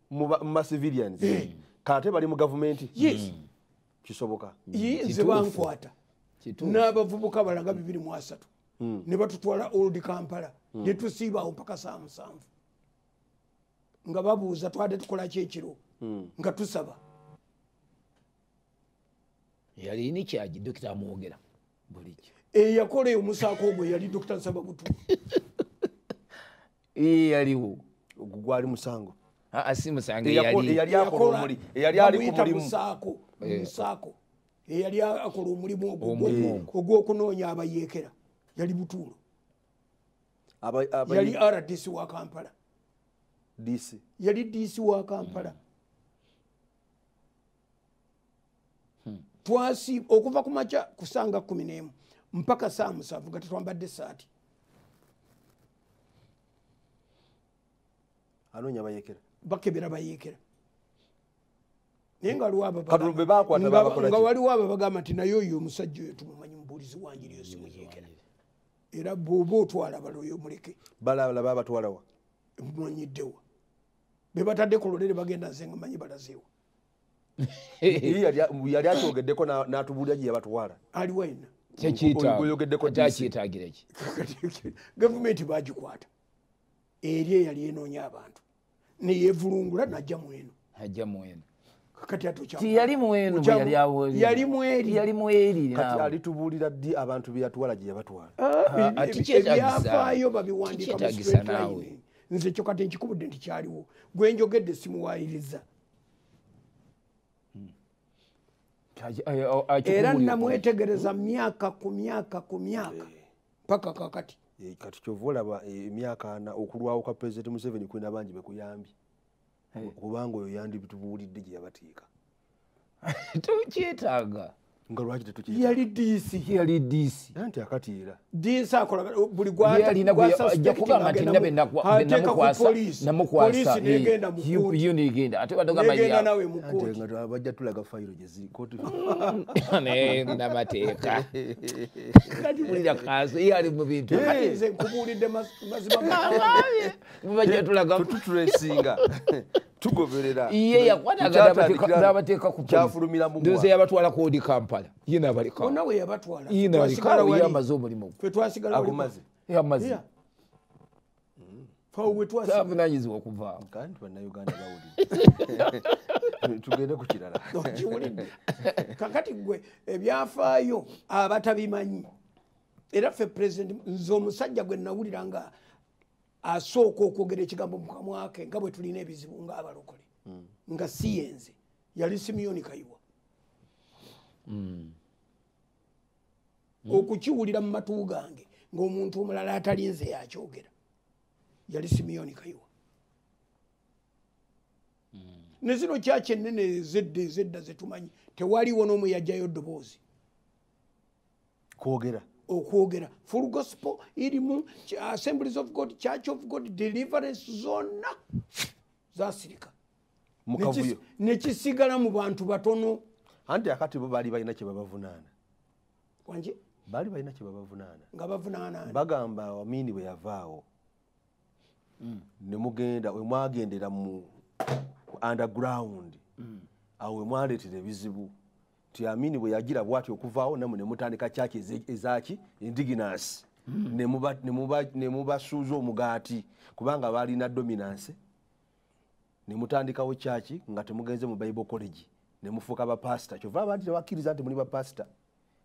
Speaker 3: mu civilians kate bali mu gavumenti kisoboka
Speaker 2: nze bankwata n'abavubuka balanga 203 ne batutwala Old Kampala ne tusiibaawo mpaka 7 nga babuuza twade tukola kyekiro nga tusaba
Speaker 1: yali ni kyaji Dr. Mwogera bulijjo
Speaker 2: yakola omusaako ogwo yali Dr. Nsaba Butu
Speaker 1: yaliwo
Speaker 3: gwali musango
Speaker 1: si musango
Speaker 3: yali akola omuli yali ali ku mulimu
Speaker 2: musaako yali akola omulimu ogw'okunoonya abayeekera yali Butuulo yali RDC wa Kampala yali DC wa Kampala twasi okuva ku makya kusanga 11 mpaka 7 nga tetwambadde saati
Speaker 3: anoonya abayekera
Speaker 2: bakebera bayeekera naye nga waliwo abo bagamba nti naye oyo omusajja oyo tumumanyi mubuulizi wanjiri yo simuyeekera era bw'oba otwala baloyo muleke
Speaker 3: balaba batwalawa
Speaker 2: mumanyiddewa be batadde ku lulere bagenda nze nga manyi balazeewa
Speaker 3: yali akyogeddeko n'atubuulira gye yabatwala
Speaker 2: aliwo ina
Speaker 1: kyekiyitagira ki
Speaker 2: gavumenti bagikwata eri eyali enoonya abantu neyevulungula najja mu eno
Speaker 1: ajja mwenu
Speaker 2: kati atocha
Speaker 1: yali mwenu yali awo yali mweri
Speaker 3: kati alitubuulira ddi abantu bye yatwala gye yabatwala
Speaker 2: ebyafaayo babiwandiika mu straight line nze kyo kati nkikubudde nti kyaliwo gwe njogedde simuwaayiriza era namwetegereza myaka ku myaka ku myaka paka kakati
Speaker 3: kati kyova olaba emyaka ana okulwawo kwa President Museveni kwena bangi bekuyambye kubanga oyo yandibitubuulidde gye yabateeka
Speaker 1: tukyetaaga
Speaker 3: nga lwaki
Speaker 2: yali DC
Speaker 3: anti akati era
Speaker 2: DC akola buli
Speaker 1: gwakugamba nti nabe namukwasa yo negenda ate
Speaker 2: bagenda
Speaker 3: bajja tulaga fayiro gyezirikoti
Speaker 1: namateeka kati bulira kaso yali mu bintu
Speaker 2: nze nkubuulidde mazima
Speaker 1: bajja tulaga
Speaker 3: tutulesinga tugoberera
Speaker 1: iye yakwanaga ku
Speaker 3: kyafulumira mu
Speaker 1: ndoze yabatwala ku odi Kampala yina balika
Speaker 2: ona we yabatwala
Speaker 1: yina balika yamaze omulimu
Speaker 2: fe twasigala
Speaker 3: agumaze
Speaker 1: yamaze
Speaker 2: fawe twasaba
Speaker 1: bunanyizi okuva
Speaker 3: kandi bana Uganda bawuli tugende ku kirala
Speaker 2: kakati gwe ebyafaayo abatabimanyi era fe president nzo omusajja gwe nawulira nga asooka okwogera ekigambo mu kamwa ke nga bwe tulina ebizibu ng'abalokole nga siyenze yali Simeon Kayiwa okukiwulira mu matu gange ng'omuntu omulala atalinze yakyogera yali Simeon Kayiwa ne zino kyaki ennene ezedda zetumanyi tewaliwo n'omu yajjayo ddoboozi okwogera full gospel irimu Assemblies of God, Church of God, Deliverance zonna zasirika nekisigala mu bantu batono
Speaker 3: anti akati bo bali balina kye babavunaana
Speaker 2: wanje
Speaker 3: bali balina kye babavunaana
Speaker 2: nga bavunaana
Speaker 3: bagamba Amini bwe yavaawo ne mugenda we mwagendera mu underground awo we mwaleetera ebizibu ti Amini bwe yagira bwati okuvaawo namwe ne mutandika kyaki ezaki indigenous ne mubasuuza omugaati kubanga balina dominance ne mutandikawo kyaki nga temugenze mu Bible College ne mufuuka bapasita kyova abantu tebakkiriza nti muli bapasita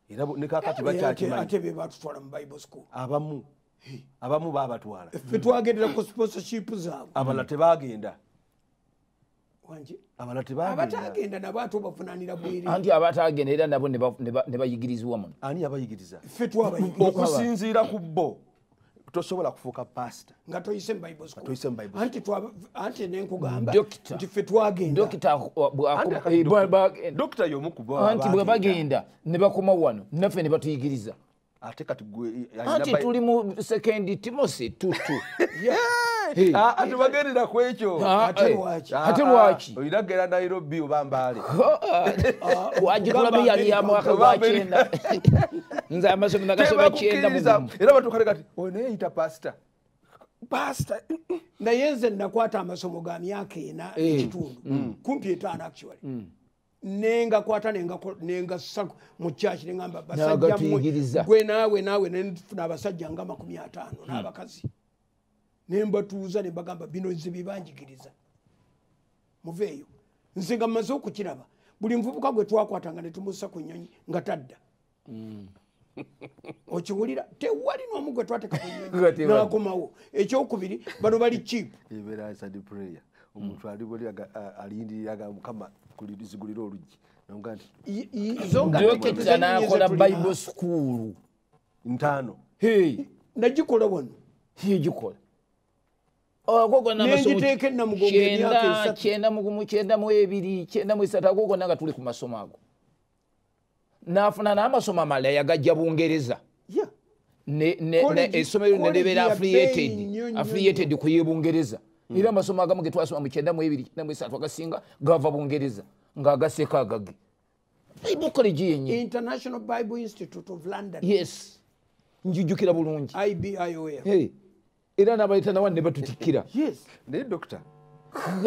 Speaker 3: era ne kakati bakyakimanyi
Speaker 2: ate be batutwala mu Bible school
Speaker 3: abamu babatwala
Speaker 2: ffe twagendera ku sponsorship zaabwe
Speaker 3: abala tebagenda
Speaker 2: wanje
Speaker 3: abatagenda
Speaker 2: nabo ate obavunaanira bwiri
Speaker 1: anti abatagenda era nabo ne bayigirizibwa muno
Speaker 3: ani abayigiriza
Speaker 2: ffe twabayigiriza
Speaker 3: okusinziira ku bo tosobola kufuuka pastor
Speaker 2: nga toyise mu Bible school
Speaker 3: toyise mu Bible
Speaker 2: anti nenkugamba
Speaker 1: nti
Speaker 2: ffe twagenda
Speaker 3: dokita y'omu ku bo
Speaker 1: anti bwe bagenda ne bakoma wano naffe ne batuyigiriza
Speaker 3: ate kati
Speaker 1: anti tuli mu second Timothy 2:2
Speaker 3: ate bagendera ku ekyo
Speaker 2: ate
Speaker 1: lwaki
Speaker 3: oyina gera Nairobi oba Mbale
Speaker 1: wagitulamu yali ya mwaka gwa 9 nze amasomo nagasoma 9
Speaker 3: era batukale kati oyo yita pastor
Speaker 2: naye nze nakwata amasomo ga myaka ena ekitundu kumpi 5 actually nengakwata nengassa mu kyaki nengamba basajja gwe naawe nenfuna abasajja nga 50 n'abakazi nembatuuza nembagamba bino nze bibanjigiriza muveeyo nze nga mmaze okukiraba buli nvubuka gwe twakwatanga ne tumussa ku nnyonyi nga tadda okiwulira tewali n'omu gwe twateka ku nnyonyi n'akomawo ekyokubiri bano bali cheap
Speaker 3: omuntu alindiriraga Mukama kulizigulira oluggi
Speaker 1: dokita nakola Bible school
Speaker 3: 5
Speaker 2: nagikola wano
Speaker 1: yegikola
Speaker 2: nengiteeka enamugongo emyaka
Speaker 1: 9 agogo nanga tuli ku masomo ago nafuna n'amasomo amalala yagajja Bungereza essomero nebeera affiliated ku y'Ebungereza era amasomo agamu ge twasoma mu 9 3 agasinga gava Bungereza ng'agaseeko agage Bible College yenye
Speaker 2: International Bible Institute of London
Speaker 1: yes njijukira bulungi
Speaker 2: IBIOL
Speaker 1: era n'abaleeta nawanne batutikkira
Speaker 2: yes
Speaker 3: naye dokita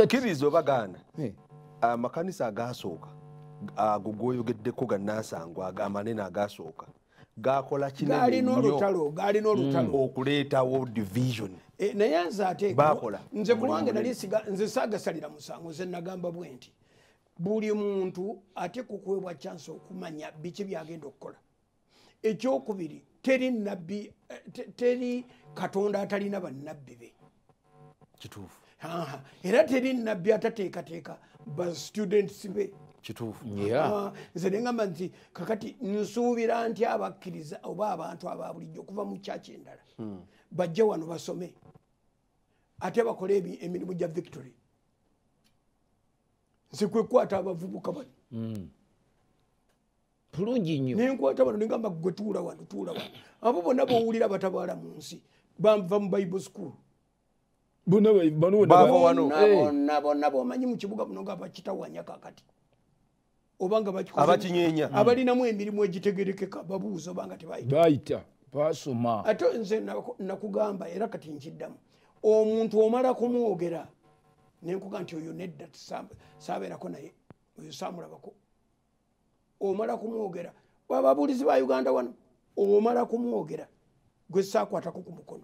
Speaker 3: kkiriza obagaana amakanisa agasooka ago goyogeddeko gannaasangwa amanene agasooka gakola
Speaker 2: galina olutalo
Speaker 3: okuleetawo division
Speaker 2: naye nze ate nze ku lwange nali nze saagasalira musango nze nagamba bwe nti buli muntu ate kukuweebwa chance okumanya biki byagenda okukola. Ekyokubiri teri nabbi teri katonda atalina bannabbi be
Speaker 3: kituufu
Speaker 2: era teri nabbi atateekateeka ba students be
Speaker 3: kituufu
Speaker 2: nze nengamba nti kakati nsuubira nti abakkiriza oba abantu aba bulijjo okuva mu kyaki endala bajje wano basome ate bakole emirimu gya victory. Nze kwekwata abavubuka bano
Speaker 1: bulungi nnyo
Speaker 2: nenkwata bano nengamba gwe tuula wano abo bonna bowulira batabaala mu nsi bava mu bible school bonna bomanyi mu kibuga muno nga bakitawanya kakati obanga
Speaker 3: abakinyeenya
Speaker 2: abalinamu emirimu egitegerekeka babuuza obanga
Speaker 1: tebayita basoma.
Speaker 2: ate nze nakugamba era kati nkiddamu omuntu omala kumwogera nenkuga nti oyo nedda saabeerako naye oyo saamulabako omala kumwogera ababuulizi ba Uganda wano omala kumwogera gwe saakwatako ku mukono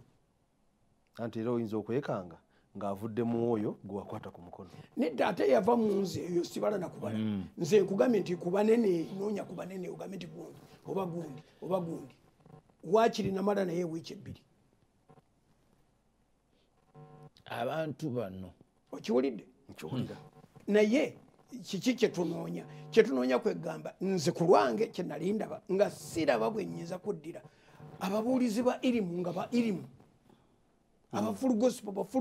Speaker 3: anti era oyinza okwekanga ng'avudde mu oyo gwe wakwata ku mukono
Speaker 2: nedda ate yava mu nze eyo sibala nakubala nze nkugambye nti ku banene noonya ku banene ogambe nti gundi oba gundi waakiri namala naye wiiki ebbiri
Speaker 1: abantu bano
Speaker 2: okiwulidde
Speaker 3: nkiwulira
Speaker 2: naye kiki kyetunoonya kwegamba nze ku lwange kyenali ndaba nga siraba bwe nnyinza kuddira ababuulizi ba irimu nga ba irimu abafulu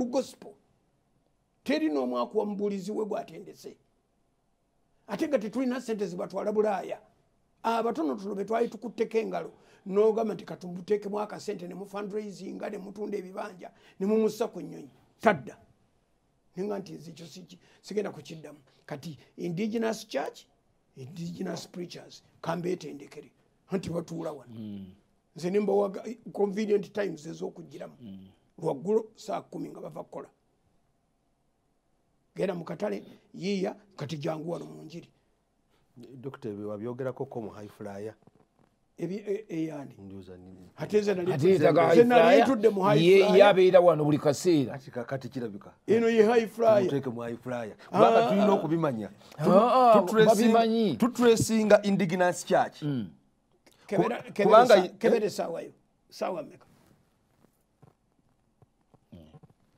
Speaker 2: gospel teri n'omwaka wa mubuulizi we gwatendese ate nga tetulina sente zibatwala Bulaaya abatonotono be twali tukutteko engalo n'ogamba nti katumuteekemu akasente ne mu fundraisinga ne mutunda ebibanja ne mumussa ku nnyonyi tadda nenga nti nzikyo sigenda kukiddamu kati indigenous church indigenous preachers kambeetendekere anti batuula wano nze nimbawa convenient times ez'okugiramu lwaggulu saa 10 nga bava kukola genda mu katale yiiya kati jangu wano mu njiri
Speaker 3: Dr. wabyogerako ko mu high flyer
Speaker 2: eyani
Speaker 3: nduza nini
Speaker 2: hateze
Speaker 1: nalitudde
Speaker 2: mu high flyer
Speaker 1: yabeera wano buli kaseera
Speaker 3: kati kirabika
Speaker 2: eno ye high flyer
Speaker 3: tuteke mu high flyer baba tulina okubimanya tutresinga indigenous church
Speaker 2: kubanga kebere sawa meka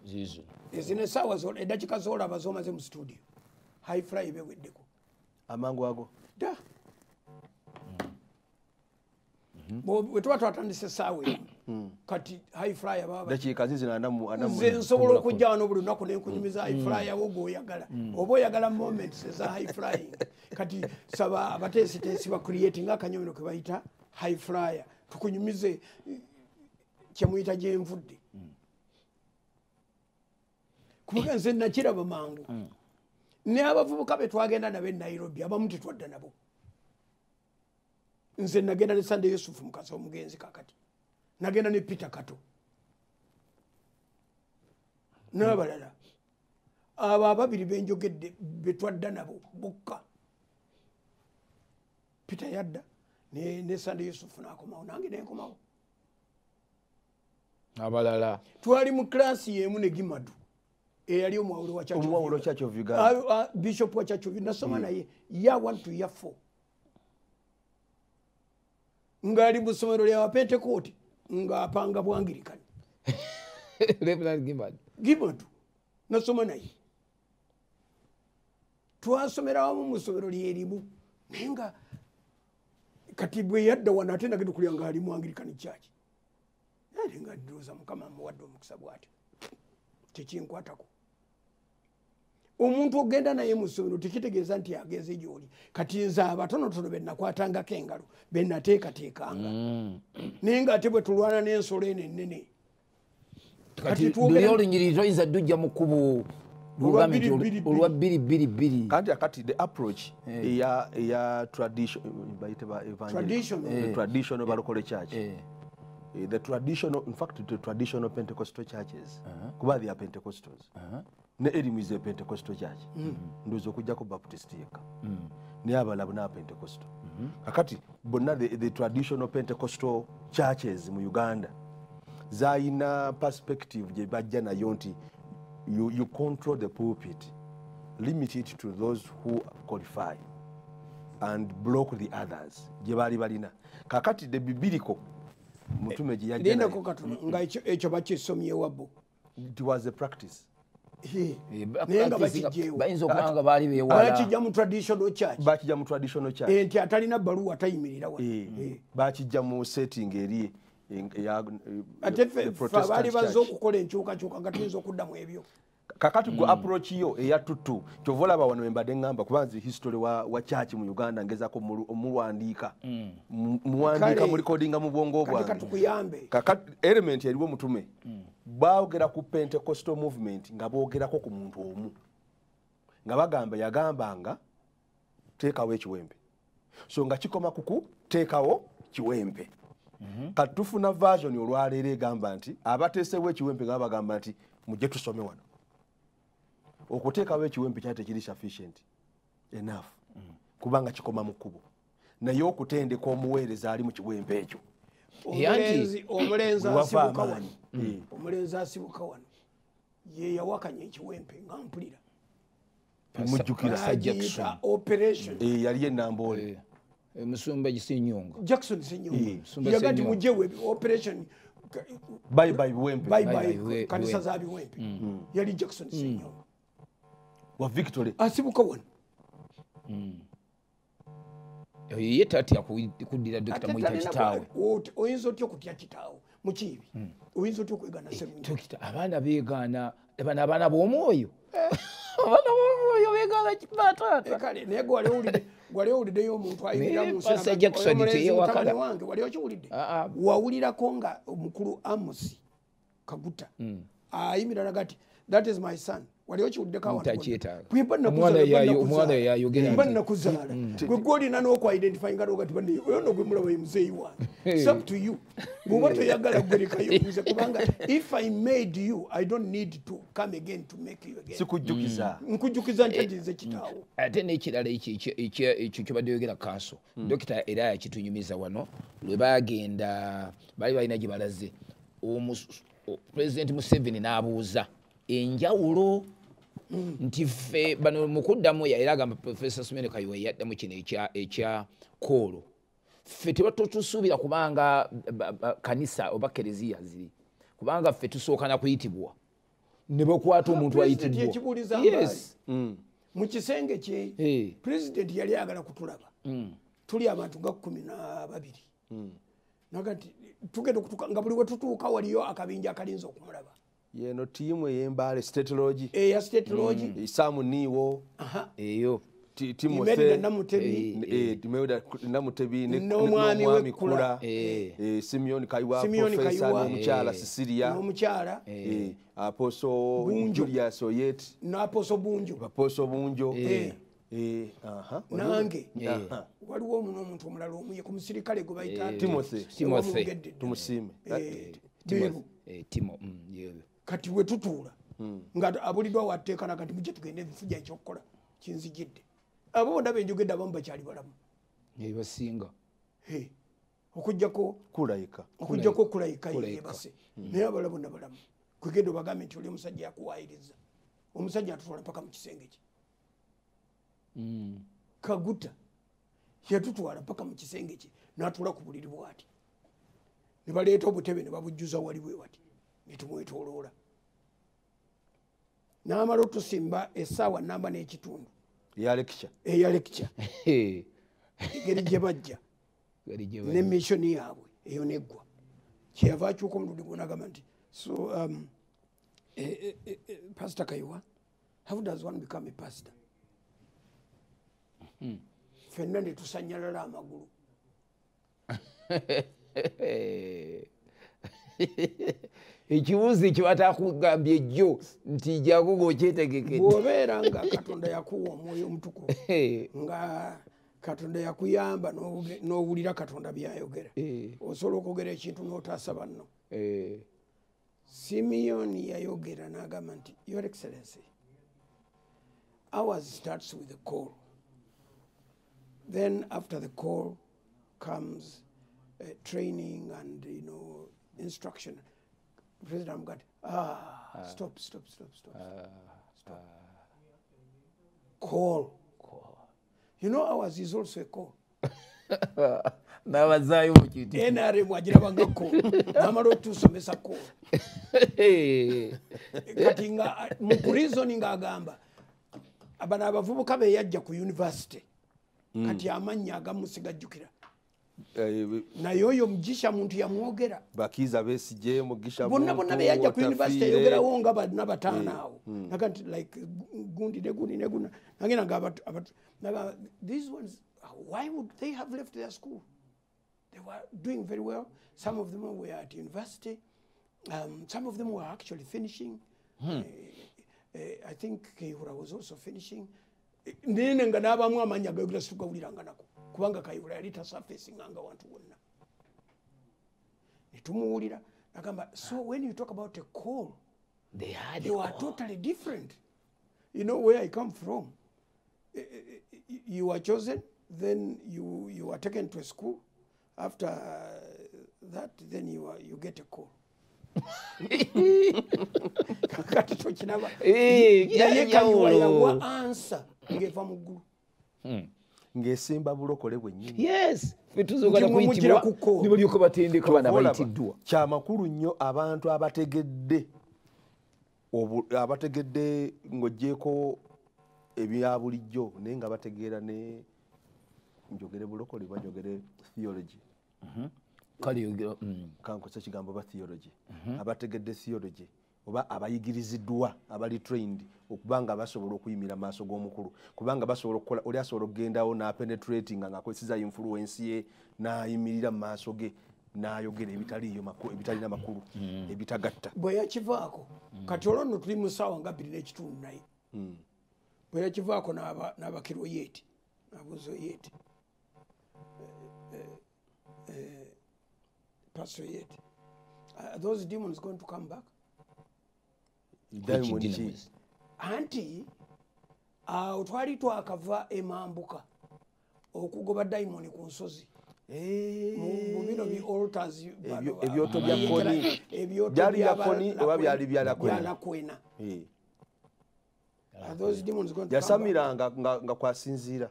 Speaker 1: zizo
Speaker 2: ezine sawa zo edakika zolaba zomaze mu studio high flyer beweddeko
Speaker 3: amangu ago
Speaker 2: da bwe tuba twatandise saawa kati high flyer baba
Speaker 3: dakiika zizina anamu
Speaker 2: nze nsobola okujja wano buli lunaku nenkunyumiza high flyer wo gwoyagala oba oyagala moments eza high flying kati saba abateesiteesi ba creating akanyomero ke bayita high flyer tukunyumize kyemuyita gyenvudde kubanga nze nakiraba mangu ne abavubuka be twagenda nabo e Nairobi abamu tetwadda nabo nze nagenda ne Sunday Yusufu mukasa omugenzi kakati nagenda ne Peter Kato n'abalala abo ababiri benjogedde betwadda nabo bokka Peter yadda ne Sunday Yusufu n'akomawo nange nenkomawo
Speaker 1: abalala
Speaker 2: twali mu klasi yemu ne Gimadu eyali omwawulo wa
Speaker 3: Church of Uganda
Speaker 2: Bishop wa Church of Uganda nasoma naye ya 1 to ya 4 ngali mu ssomero lya Pentecost ng'apanga Bwangirikani
Speaker 1: Reverend
Speaker 2: Gimadu nasoma naye twasomera wamu mu ssomero lyerimu naye nga kati bwe yadda wano ate nagenda okulya nga ali mu Anglikani Church naye nga ndowooza Mukama amuwadde omukisa bw'atyo tekinkwatako omuntu ogenda naye mu ssomero tekitegeeza nti ageze gy'oli kati nze abatonotono be nakwatangako engalo be nateekateekanga naye ng'ate bwe tulwana n'ensolo eno ennene
Speaker 1: kati luli olunyiriri toyinza ddujja mu kkubo olwa 222
Speaker 3: kanti akati the approach eya traditional balokole church the traditional, in fact, the traditional Pentecostal churches, kuba they are Pentecostals. Ne erimu is a Pentecostal church. Ndozo kujja ko Baptist yeka. Ne abala bana Pentecostal. kakati bonna the traditional Pentecostal churches mu Uganda zayina perspective gye bajja nayo nti you control the pulpit, limit it to those who qualify and block the others gye bali balina kakati the biblical mutume gye yajja
Speaker 2: linda ko katono nga ekyo bakisomye wabbo
Speaker 3: it was a practice
Speaker 1: bayinza okubanga baali bewala
Speaker 2: bakijja mu traditional church nti atalina baluwa tayimirira wa
Speaker 3: bakijja mu setting eri
Speaker 2: ate baali bazze okukola enkyukakyuka nga tuyinza okuddamu ebyo
Speaker 3: kakati gwe approach yo eyatutu kyova olaba wano embadde ngamba kubanzi history wa church mu Uganda ngezako muwandiika muwandiika mu recordinga mu bwongo bwange
Speaker 2: katukuyambe
Speaker 3: kakati element eriwo mutume baogera ku Pentecostal movement nga boogerako ku muntu omu nga bagamba yagambanga teekawo ekiwempe so nga kikoma kuku teekawo kiwempe kati tufuna version olwaleero egamba nti abateesewo ekiwempe nga bagamba nti mujje tusome wano okuteekawo ekiwempe kyali tekiri sufficient enough kubanga kikoma mu kkubo naye okutendeka omuweereza ali mu kiwempe ekyo
Speaker 2: omulenzi asibuka wano ye yawakanya ekiwempe nga mpulira
Speaker 3: mujjukira
Speaker 2: operation
Speaker 3: yali enamboole
Speaker 1: Musumba Sinyonga
Speaker 2: Jackson Sinyonga yagati mujewe operation
Speaker 3: bye
Speaker 2: kanisa za biwempe yali Jackson Sinyonga
Speaker 3: wa Victory
Speaker 2: asibuka wano
Speaker 1: ye tati yakudira Dr. Moita Kitawe
Speaker 2: oyinza otyo kutya Kitawe mukibi oyinza otyo kwegana seminari
Speaker 1: abaana beegana abaana b'omwoyo abaana b'omwoyo beegana kibatata
Speaker 2: kale naye gwali owuliddeyo omuntu ayimira mu
Speaker 1: Pastor Jackson teyewakala
Speaker 2: wange wali okiwulidde wawulirako nga omukulu Amos Kaguta ayimira nagati that is my son wali okiwuliddeko
Speaker 1: omwana yayogera
Speaker 2: nakuzaala gwe gwolina n'okwidentifyinga nogati banne ono gwe mulaba ye muzeeyi wange it's up to you bw'oba toyagala gwerekayobuze kubanga if I made you I don't need to come again to make you again
Speaker 3: sikujjukiza
Speaker 2: nkujjukiza ntyagirize kitaawo
Speaker 1: ate n'ekirala ekyo kyobadde yogera Kanso Dokita era yakitunyumiza wano lwe bagenda bali balina gye balaze President Museveni n'abuuza enjawulo nti ffe bano mukuddamu era agamba Professor Sumene Kayiwa yaddamu kino ekya koolo ffe tebatusuubira kubanga kanisa oba kereziya ziri kubanga ffe tusooka na kuyitibwa ne bakwata omuntu ayitibwa
Speaker 2: mu kisenge kye President yali ayagala kutulaba tuli abantu nga 12 nagati tugenda okutuuka nga buli we tutuuka waliyo akabinja akalinza okumulaba
Speaker 3: yeno tiimu ey'Embale State Lodge
Speaker 2: ya State Lodge
Speaker 3: Samu Niwo
Speaker 1: eyo
Speaker 2: Timothy
Speaker 3: Namutebi n'omwami Kula Simeon Kayiwa Professor n'omukyala Cecilia
Speaker 2: n'omukyala
Speaker 3: Apostle Julius Oyet
Speaker 2: n'Apostle Bunjo nange waliwo omuntu omulala omu ye ku musirikale gwe bayita
Speaker 3: Timothy tumusiime
Speaker 1: Timo
Speaker 2: kati we tutuula nga abuliddwa watteeka nakati mujje tugende ebifuja ekyokukola kinzijidde abo bonna benjogedde abamu bakyali balamu
Speaker 1: basinga
Speaker 2: okugjako kulayika yebase naye abala bonna balamu kwegenda obagambe nti oli omusajja yakuwaayiriza omusajja atutwala paka mu kisenge kye Kaguta yatutwala paka mu kisenge kye n'atuula ku buliri bwati ne baleeta obutebe ne babujjuza wali bwe wati ne tumwetooloola n'amala otusimba essaawa namba n'ekitundu eya lecture engeri gye bajja ne missioni yaabwe eyo neggwa kyeyava akyuka omulundi gwonagamba nti so Pastor Kayiwa, how does one become a pastor? Fenna ne tusanyalala amagulu
Speaker 1: ekibuuzo ekyo batakugambye jjo nti jjago ng'okyetegekedde
Speaker 2: bw'obeera nga Katonda yakuwa omwoyo omutukuvu nga Katonda yakuyamba n'owulira Katonda byayogera osobola okwogera ekintu n'otaasa banno Simeon yayogera n'agamba nti Your Excellency, ours starts with a call Then after the call comes training and, you know, instruction. President got, stop. Call. You know, ours is also a call.
Speaker 1: N'abazaayo mu kiti.
Speaker 2: NRM agirabanga call. Namala otusomesa call. Kati nga mu reasoning agamba abana abavubuka be yajja ku university. Kati amannya agamu sigajjukira. Naye oyo Mugisha muntu yamwogera.
Speaker 3: Bakiza Besigye, Mugisha
Speaker 2: bonna be yajja ku university yayogerawo nga bana bataano awo. Nakanti like gundi neguna. Nagenda nga these ones, why would they have left their school? They were doing very well. Some of them were at university. Some of them were actually finishing. I think Kayihura was also finishing. Nene nga n'abamu amanya gayogera situgawuliranga nako. Kubanga Kayihura yali tasurfacinganga wantu wonna. Netumuwulira nagamba, so when you talk about a call, you are totally different. You know where I come from. You were chosen, then you were taken to a school. After that, then you get a call. Kakati tokinaba. Naye Kayihura yawa answer ngeva mu ggulu.
Speaker 3: Ng'esimba bulokole bwennyini.
Speaker 1: Yes. Fetuzogala kuyitibwa nibalyoka batendeka bana bayitiddwa.
Speaker 3: Kya makulu nnyo abantu abategedde ng'oggyeko ebya bulijjo naye nga bategeera ne njogere bulokole bajogere theology. Kankosa kigambo ba theology. Abategedde theology oba abayigiriziddwa abali trained okubanga basobola okuyimira maaso g'omukulu kubanga basobola okukola oli asobola okugendawo n'apenetrating nga akozesa influence ye n'ayimirira mu maaso ge n'ayogera ebitalina makulu ebitagatta.
Speaker 2: Bwe yakivaako kati olwo nno tuli mu ssaawa nga 2:30 naye bwe yakivaako n'abakirwa yeeti abuzo yeeti Pastor yeeti are those demons going to come back? Anti awo twali twakava emambuka okugoba daimoni ku nsozi mu bino bi altars
Speaker 3: ebyoto bya koni byali bya koni oba byali byalakwena.
Speaker 2: Are those demons going to
Speaker 3: yasamiranga nga kwasinziira.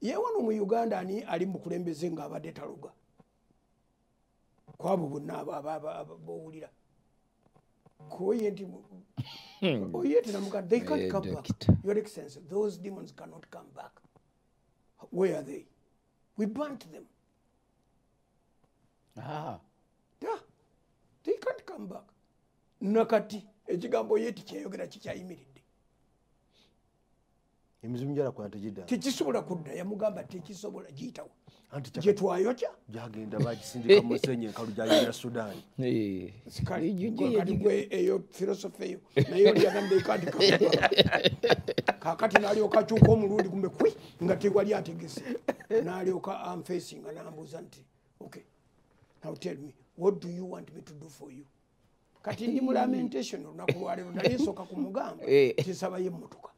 Speaker 2: Ye wano mu Uganda ani ali mu kulembeze nga abadde taluga kwabo bonna bowulira they can't come back. Your Excellency, those demons cannot come back. Where are they? We burnt them. Yeah, they can't come back. Nakati ekigambo yeeti kyeyogera kikyayimiridde.
Speaker 3: Emizimu gyala kwanta gidda.
Speaker 2: Tekisobola kudda yamugamba tekisobola giyitawo. Gye twayokya
Speaker 3: gyagenda bagisindika mu Musenyi enkalu gyayogera Sudan.
Speaker 2: Kati gwe eyo philosophy eyo naye oli yagamba ekandi kakati n'alyoka akyuka omulundi kumbe kwi nga tewali ategese n'alyoka amfacing n'ambuuza nti okay, now tell me what do you want me to do for you? Kati ndi mu lamentation olunaku lwaleero naye nsooka kumugamba tisabayo emmotoka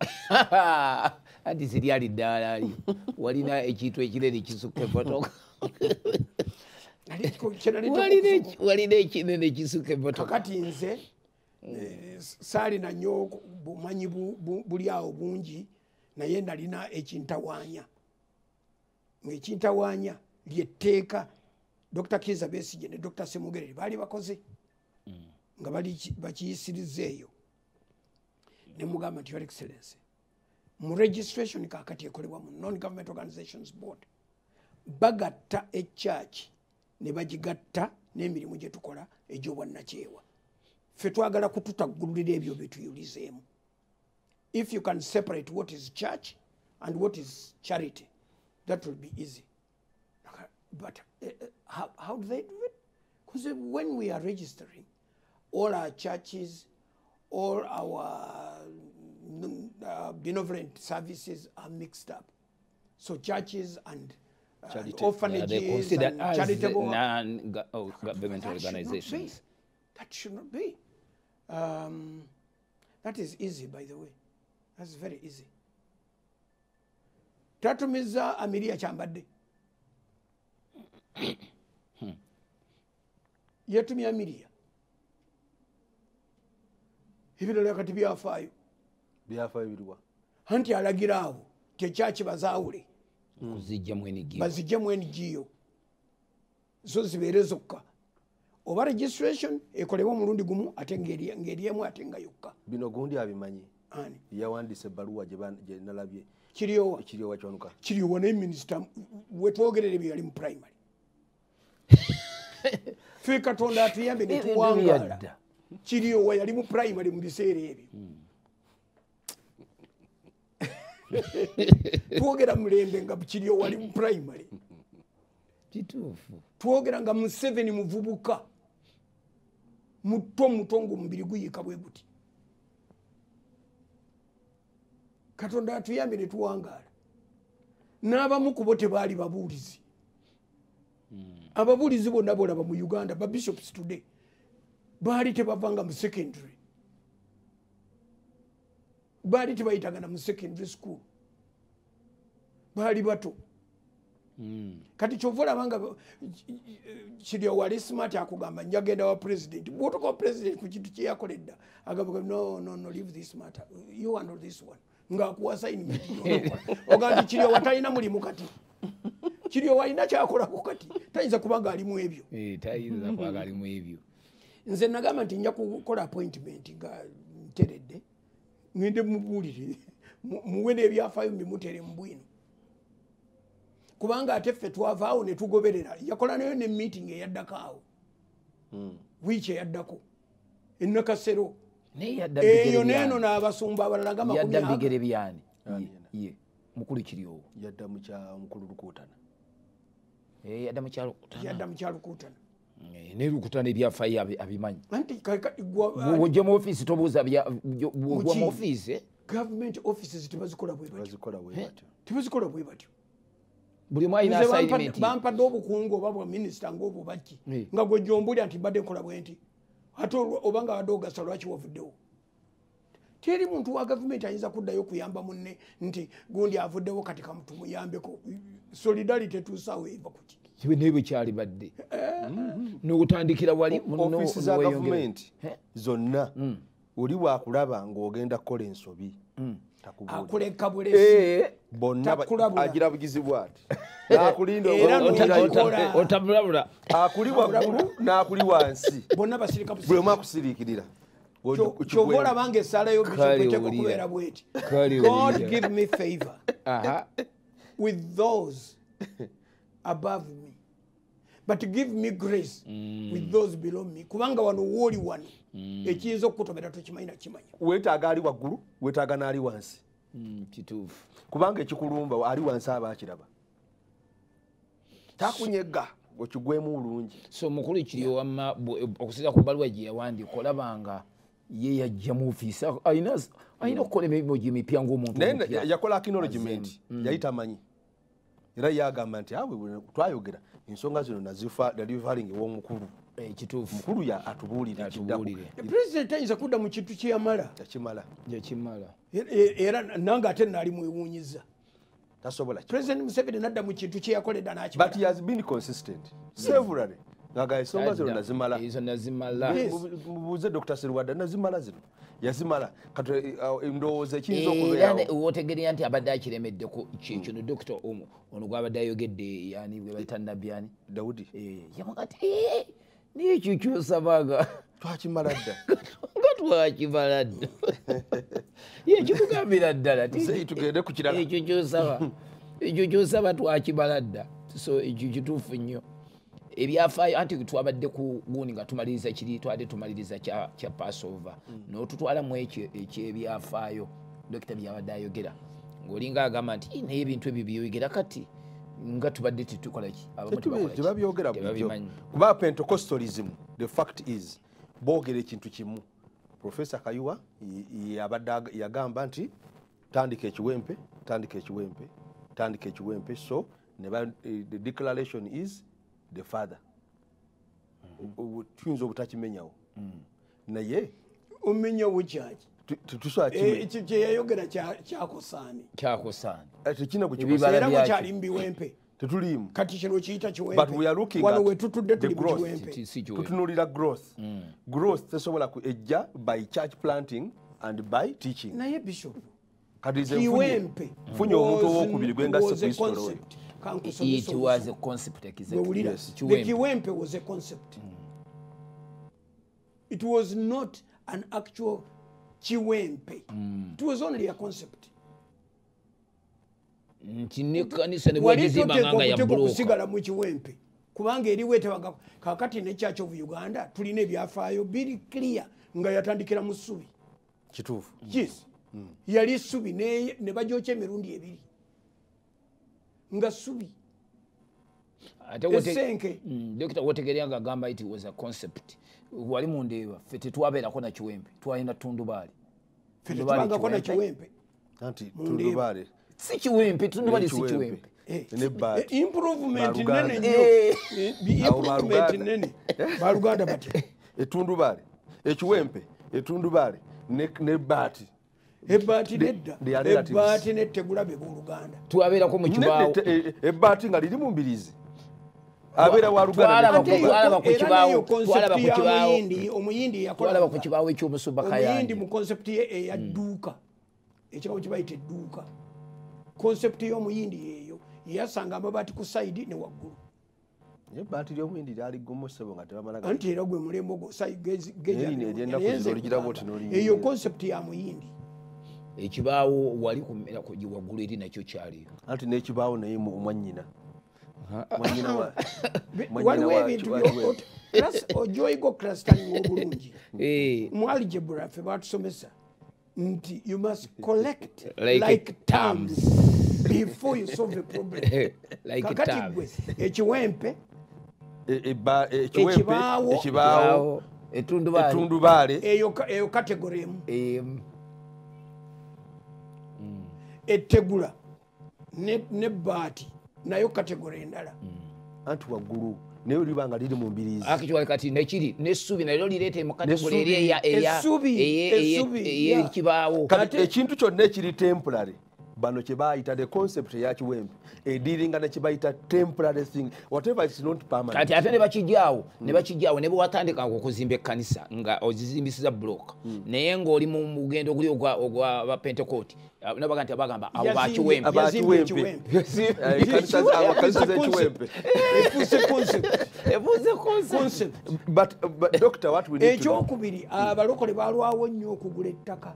Speaker 1: anti siryali ddaala ali walina ekintu ekirere kisukka emmotoka walina ekinene kisukka emmotoka.
Speaker 2: Kakati nze saalina nnyo bumanyi buli awo bungi naye nalina ekintawaanya ng'ekintawaanya lyetteeka Dr. Kiza Besigye ne Dr. Semugerere baali bakoze nga bakiyisiriza eyo ne mugamba nti Your Excellency mu registration kakati ekolebwa mu Non-Government Organizations Board bagatta echurch ne bagigatta n'emirimu gye tukola egy'obwannakyewa ffe twagala kututaggulira ebyo byetuyulizeemu. If you can separate what is church and what is charity, that will be easy. But how do they do it? Because when we are registering, all our churches, all our benevolent services are mixed up. So churches and orphanages and charitable
Speaker 1: non-government organizations.
Speaker 2: That should not be. That is easy, by the way. That's very easy. tatumiza Amiria kyambadde yatumya Amiria ebirala kati byafaayo
Speaker 3: biriwa
Speaker 2: anti alagira abo tekyaki bazaawule bazijjamu NGO zo zibeere zokka oba registration ekolebwa omulundi gumu ate ngeri emu ate nga yokka.
Speaker 3: Bino gundi abimanyi yawandiise ebbaluwa gye nalabye
Speaker 2: kiryowa
Speaker 3: kyonuka
Speaker 2: kiryowa naye minisita wetwogerere bye yali mu primary fe Katonda atuyambe ne tuwangaala kiryowa yali mu primary mu biseera ebyo twogera mulembe nga kiryowa ali mu primary
Speaker 1: kituufu
Speaker 2: twogera nga Museveni muvubuka muto ng'omubiri guyiika bwe guti. Katonda atuyambe ne tuwangaala n'abamu ku bo tebaali babuulizi ababuulizi bonna bolaba mu Uganda ba bishops today baali tebavanga mu secondary baali tebayitagana mu secondary school baali bato kati kyova olabanga Kiryowa wali smart akugamba njagenda wa president bwotoka wa president ku kintu kye yakoledda agamba no leave this matter you handle this one ng'akuwa assignment ogamba Kiryowa talina mulimu kati Kiryowa alina kyakolako kati tayinza kubanga alimu ebyo
Speaker 1: tayinza kubanga alimu ebyo.
Speaker 2: Nze nagamba nti nja kukola appointment nga nteredde ngende mubuulire muwe n'ebyafaayo bimutere mu bwino kubanga ate ffe twavaawo ne tugoberera yakola nayo ne meeting eyaddako awo wiiki eyaddako ennakasero eyo neeno n'abasumba abalala nga
Speaker 1: yadda bigere byani ye mukulu Kiryowa
Speaker 3: yadda mu kya mukulu Lukuutana
Speaker 2: yadda mu kyalukuutana
Speaker 1: ne Lukuutana ebyafaayo abimanyi
Speaker 2: anti
Speaker 1: wojja mu ofiisi tobuuza mu ofiisi
Speaker 2: government offices tebazikola bwe batyo
Speaker 1: buli mwa ina assignment
Speaker 2: bampadde obukungu oba bwa minisita ng'obwo baki nga gwe jombulya nti mbadde nkola bwe nti ate oba nga badde ogasa lwaki wavuddewo teri muntu wa gavumenti ayinza kuddayo kuyamba munne nti gundi avuddewo kati kamutu muyambeko solidarity etuusaawo eva kuki
Speaker 1: kibe naye bwe kyali badde n'okutandikira wali
Speaker 3: ofisi za gavumenti zonna oli bwakulaba ng'ogenda kukola ensobi
Speaker 2: akuleka bulesi
Speaker 3: bonna agira bugizibwa ati akulinda
Speaker 1: otabulabula
Speaker 3: akuli waggulu n'akuli wansi
Speaker 2: bonna basirika
Speaker 3: buli omu akusiriikirira
Speaker 2: kyova olabanga essaala yo bisopeteka okubeera bweti God give me favor with those above me but give me grace with those below me kubanga wano wooli wano ekiyinza okukutobera tokimanyi nakimanya
Speaker 3: weetaaga ali waggulu weetaaga n'ali wansi
Speaker 1: kituufu
Speaker 3: kubanga ekikulumba ali wansi aba akiraba takunyega okigwemu bulungi.
Speaker 1: So mukulu Kiryowa okusinza ku bbaluwa gye yawandiika olabanga ye yajja mu ofiisi alina okukola emirimu gy'emipya ng'omuntu
Speaker 3: naye yakola acknowledgement yali tamanyi era yagamba nti awe twayogera ensonga zino nalivalinga ew'omukulu
Speaker 1: ekituufu
Speaker 3: mukulu atubuulire
Speaker 2: pulezidenti ayinza kudda mu kintu kyeyamala
Speaker 1: yakimala
Speaker 2: era nange ate naali mwewuunyiza
Speaker 3: tasobola
Speaker 2: President Museveni nadda mu kintu kyeyakoledda
Speaker 3: n'akimala but he has been consistent severally ngaga ensonga zino nazimala mubuuze Dr. Serwadda nazimala zino yazimala kati endowooza ekiyinza okubeerawo
Speaker 1: wotegerera nti abadde akiremeddeko kino Dr. ono gwabadde ayogedde yani bwe bayita Nabyani
Speaker 3: Daudi
Speaker 1: yamuga ti niyo kyukyusabaga
Speaker 3: twakimala dda
Speaker 1: nga twakimala dda ye kimugambira ddala
Speaker 3: tugende ku kirala
Speaker 1: ekyo kyosaba twakimala dda so ekyo kituufu nnyo ebyafaayo anti twabadde ku gundi nga tumaliriza kiri twadde tumaliriza kya Passover n'otutwalamu ekyebyafaayo Dr. byabadde ayogera ng'olinga agamba nti naye ebintu ebyo byeyogera kati nga tubadde tetukolaki
Speaker 3: tebabyogera kuba Pentecostalism the fact is boogera ekintu kimu. Professor Kayuwa yabadde yagamba nti tandika ekiwempe so the declaration is the father tuyinza obutakimenyawo naye
Speaker 2: omenyawo kyaki ekyo yayogera kyakosaani
Speaker 3: tekina
Speaker 2: era mukyali mbiwempe
Speaker 3: tetulimu
Speaker 2: kati kino kiyita kiwempe wetutudde tuli mu kiwempe
Speaker 3: tutunulira growth tesobola ejja by church planting and by teaching
Speaker 2: naye bishop
Speaker 3: kiwempe funye omuntu owokubiri gwengasse kristo
Speaker 1: It was a concept exactly.
Speaker 2: Yes. The kiwempe was a concept. It was not an actual kiwempe. It was only a concept. Kusigala mu kiwempe kubanga eriwe tebaga kakati ne Church of Uganda tulina ebyafaayo biri clear nga yatandikira mu ssubi
Speaker 3: kituufu.
Speaker 2: Yes. Yali ssubi ne bajoocha emirundi ebiri nga ssubi
Speaker 1: ate Dr. Wotegeryanga agamba it was a concept. Wali mundeeba ffe tetwabeerako na kiwempe twalina tundubaali
Speaker 2: tetwabangako na kiwempe
Speaker 3: anti tundubaali
Speaker 1: si kiwempe tundubaali si kiwempe
Speaker 2: improvement nene nnyo improvement nene baluganda bati
Speaker 3: etundubaali ekiwempe etundubaali ne baati
Speaker 2: ebbaati nedda ebbaati nettegula be booluganda
Speaker 1: twabeerako mu kibaawo
Speaker 3: ebbaati nga liri mu mbirizi abeera wa luganda
Speaker 2: twalaba
Speaker 1: ku kibaawo ekyomusumba Kayanja
Speaker 2: omuyindi mu concept ye eyadduuka ekibaawo kibayita edduuka concept y'omuyindi yeeyo yasanga amabaati ku sayidi ne waggulu
Speaker 3: ebbaati ly'omuyindi lyali gomosebo nga tebamala
Speaker 2: anti era gwe mulembo eyo concept ya muyindi
Speaker 1: ekibaawo wali kumera ku waggulu eri nakyo kyaliyo
Speaker 3: anti n'ekibaawo naye mwannyina
Speaker 2: waliwo ebintu ojoyigo clustering obulungi mu algebra ffe batusomesa nti you must collect like terms before you solve a problem kakati gwe ekiwempe
Speaker 3: ekibaawo etundubaale
Speaker 2: eyo category emu ettegula n'ebbaati nayo kategori endala
Speaker 3: anti waggulu naye olibanga liri mu mbirizi
Speaker 1: akikiwali kati nekiri n'essubi nalyo lireete mu kategori eri ey'ekibaawo
Speaker 3: kati ekintu kyonna ekiri temporary bano kye baayita the concept eya kiwempe ediringa ne kye bayita temporary thing whatever it's not permanent
Speaker 1: kati ate ne bakijjaawo ne bwe watandikanga okuzimba ekkanisa nga ozizimbisiza block naye ng'oli mu mugendo oguli ogwa bapentecote nabaga nti abagamba abo bakiwempe
Speaker 3: but doctor what we need to know
Speaker 2: ekyokubiri abalokole balwawo nnyo okugula ettaka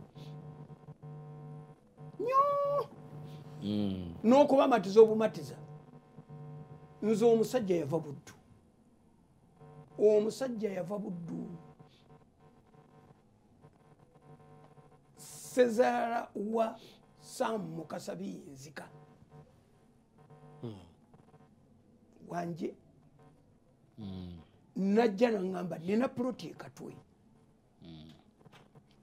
Speaker 2: n'okubamatiza obumatiza nze omusajja yava buddu sezaala wa Sam Mukasa Biyinzika wanje najja naŋŋamba nina ploti ekatwe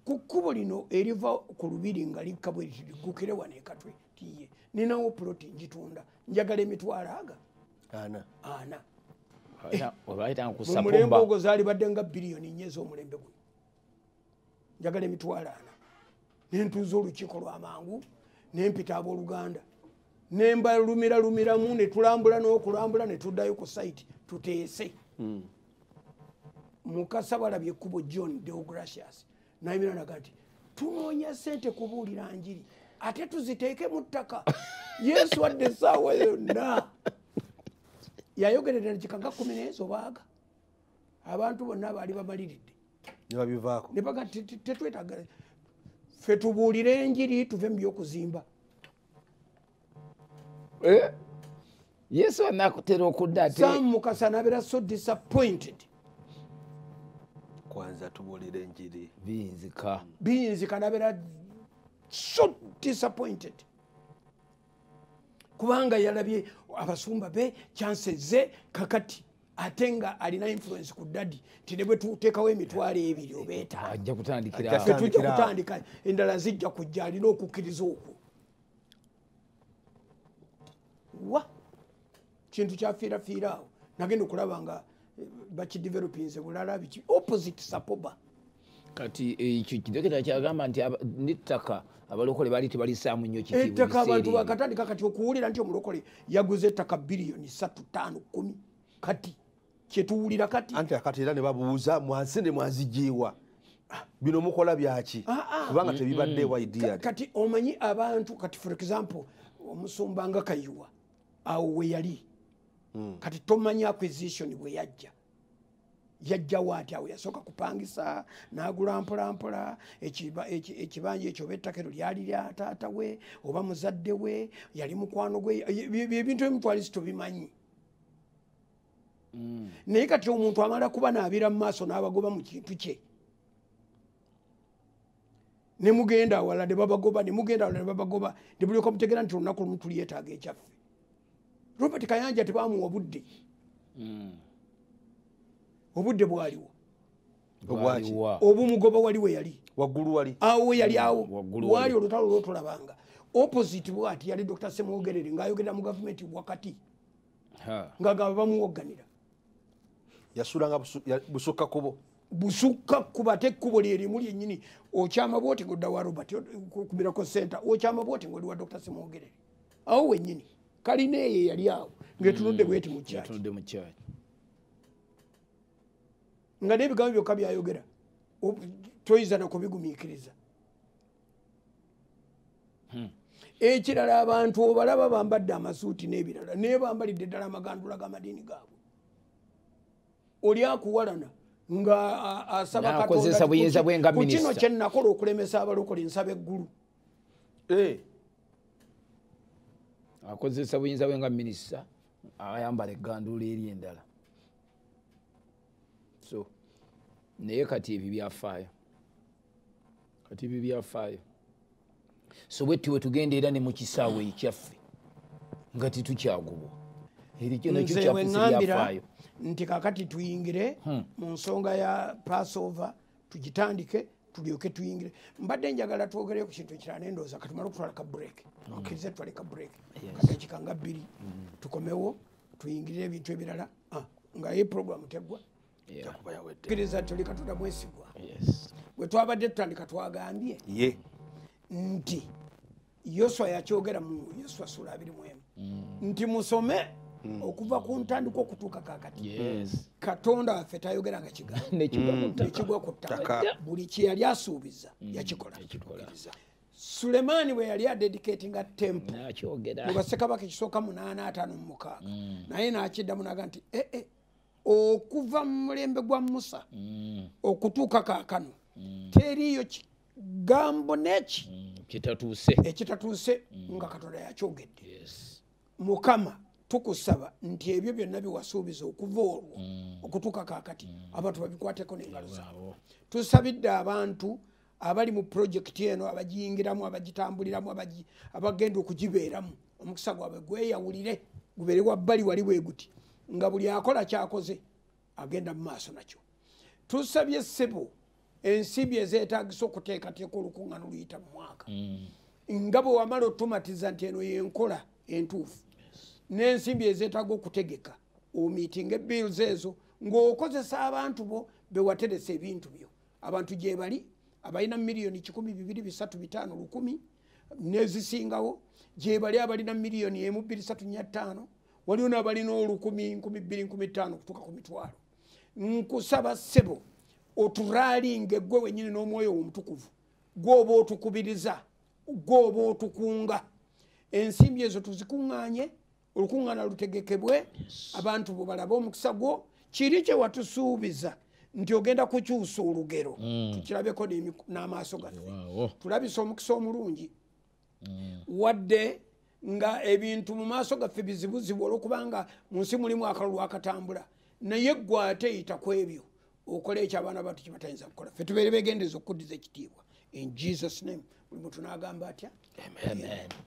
Speaker 2: ku kkubo lino eriva ku lubiri nga likka bwe ligukire wano ekatwe tiye ninawo ploti njitunda njagala emitwalo ana mulembe ogwo zaali badde nga biliyoni 4 ez'omulembe guno njagala emitwalo ana nentuuza olukiiko lwamangu nempita abooluganda nembalumiramu netulambula n'okulambula netuddayo ku site tuteese Mukasa balabye ekkubo John Deogracius nayimira naga nti tunoonya ssente kubuulira njiri ate tuziteeke mu ttaka Yesu adde essaawa yonna yayogerera kikanga 10 ez'obaaga abantu bonna baali bamaliridde
Speaker 3: nebabivaako
Speaker 2: ne baga tetwetaaga ffe tubuulire enjiri tuve mu byokuzimba
Speaker 1: Yesu anakutera okudda ate
Speaker 2: Sam Mukasa nabeera so disappointed
Speaker 3: kwanza tubuulire enjiri
Speaker 2: Biyinzika nabeera so disappointed kubanga yalabye abasumba be chances ze kakati ate nga alina influence ku dadi ti ne bwe tuteekawo emitwalo ebiri obeeta
Speaker 1: ajja
Speaker 2: kutandika endala zijja kujja alina okukkiriza okwo wa kintu kyafiirafiira awo nagenda okulaba nga bakidevelopinze bulala biki opposite Sapoba
Speaker 1: kati ekyo kidokita kyagamba nti n'ettaka abalokole baali tebalisaamu nnyo kitiibwa
Speaker 2: ettaka abantu bakatandika kati okuwulira nti omulokole yaguze ettaka biliyoni 3.5 kati kyetuwulira kati
Speaker 3: anti akati era ne babuuza mwansende mwazijiwa bino mukola byaki kubanga tebibadde idea
Speaker 2: kati omanyi abantu kati for example omusumba nga Kayiwa awo we yali kati tomanyi acquisition bwe yajja waati awo yasooka kupangisa n'agula mpolampola ekibanja ekyo oba ettaka lyali lya taata we oba muzadde we yali mukwano gwe ebintu ebimutwalisi tobimanyi naye kati omuntu amala kuba naabira mu maaso n'abagoba mu kintu kye ne mugenda awala ne babagoba ne mugenda awala ne babagoba ne bulyoka mutegeera nti olunaku lumu tulyetaaga ekyaffe. Robert Kayanja tebamuwa budde obudde bwaliwo obumugoba wali we yali
Speaker 3: waggulu wali
Speaker 2: awo we yali awo wali olutalo lwotulabanga opposite bwati yali Dr. Semwogerere ng'ayogerera mu gavumenti wakati ng'agaba bamuwogganira
Speaker 3: yasulanga busukka kubo
Speaker 2: busukka kuba te kubo lyerimu lyennyini okyama bwoti ng'odda wa Robert kubirako center okyama bwoti ng'oli wa Dr. Semwogerere awo wennyini kalina eyo yali awo ng'etunudde bweti mu kyaki nga n'ebigambo byokka byayogera toyiza nakubigumiikiriza. Ekirala abantu obalaba bambadde amasuuti n'ebirala naye bambalidde ddala amagandula g'amadiini gaabwe oli akuwalana nga asaba
Speaker 1: Katonda buyinza bwe nga minisita
Speaker 2: kino kye nakola okulemesa abalokole nsaba eggulu
Speaker 1: akozesa buyinza bwe nga minisita ayambala eggandula eri endala so naye kati ebyo byafaayo so bwe tuwe tugenda era ne mu kisaawe ekyaffe nga titukyagubwa eri kyo nakyo kyaffe
Speaker 2: nti kakati tuyingire mu nsonga ya Passover tugitandike tulyoke tuyingire. Mbadde njagala twogereye ku kintu ekirala nendooza katumale okutwala ka break okirize tutwale ka break kadakika nga 2 tukomewo tuyingirire ebintu ebirala nga ye program teggwa kiriza tuli Katonda mwesigwa bwe twabadde tutandika twagambye nti Yoswa yakyogera mu Yoswa sura 21 nti musome okuva ku ntandiko okutuuka kakati Katonda waffe tayogera nga nekigwa ku ttaka buli kye yali asuubiza yakikola. Sulemaani bwe yali adedicatinga temple mu bassekabaka ekisooka 856 naye n'akiddamu naga nti okuva mu mulembe gwa Musa okutuuka kaakano teriiyo kigambo neki ekitatuuse nga Katonda yakyogedde. Mukama tukusaba nti ebyo byonna biwasuubiza okuva olwo okutuuka kaakati abantu babikwateko n'engalo zaabwe. Tusabidde abantu abali mu projekiti eno abagiyingiramu abagitambuliramu abagenda okugibeeramu omukisa gwabwe gweyawulire gubeere wabbali wali bwe guti nga buli akola kyakoze agenda mu maaso nakyo. Tusabye ssebo ensimbi ezeetaagisa okuteekateeka olukuŋŋaano luyita mu mwaka nga bwe wamala otumatiza nti eno yenkola entuufu n'ensimbi ezeetaaga okutegeka omiitinga bills ezo ng'okozesa abantu bo bewateresa ebintu byo abantu gye bali abalina miliyoni 100, 200, 300, 500, 1000 nezisingawo gye bali abalina miliyoni 1, 2, 3, 4, 5 waliwo n'abalina 10,000, 20,000, 15,000 kutuuka ku mitwalo. Nkusaba ssebo oturaalinga eggwe wennyini n'omwoyo omutukuvu gw'oba otukubiriza gw'oba otukunga ensimbi ezo tuzikuŋŋaanye olukuŋŋaana lutegekebwe abantu bo balabe omukisa gwo kiri kye watusuubiza nti ogenda kukyusa olugero tukirabeko n'amaaso gaffe tulabisa omukisa omulungi wadde nga ebintu mu maaso gaffe bizibuzibu olwokubanga mu nsi mulimu akalulu akatambula naye ggwe ate yita ku ebyo okola ekyo abaana batu kye batayinza kukola ffe tubeere begendeza okuddiza ekitiibwa in Jesus name buli muntu n'agamba atya amen.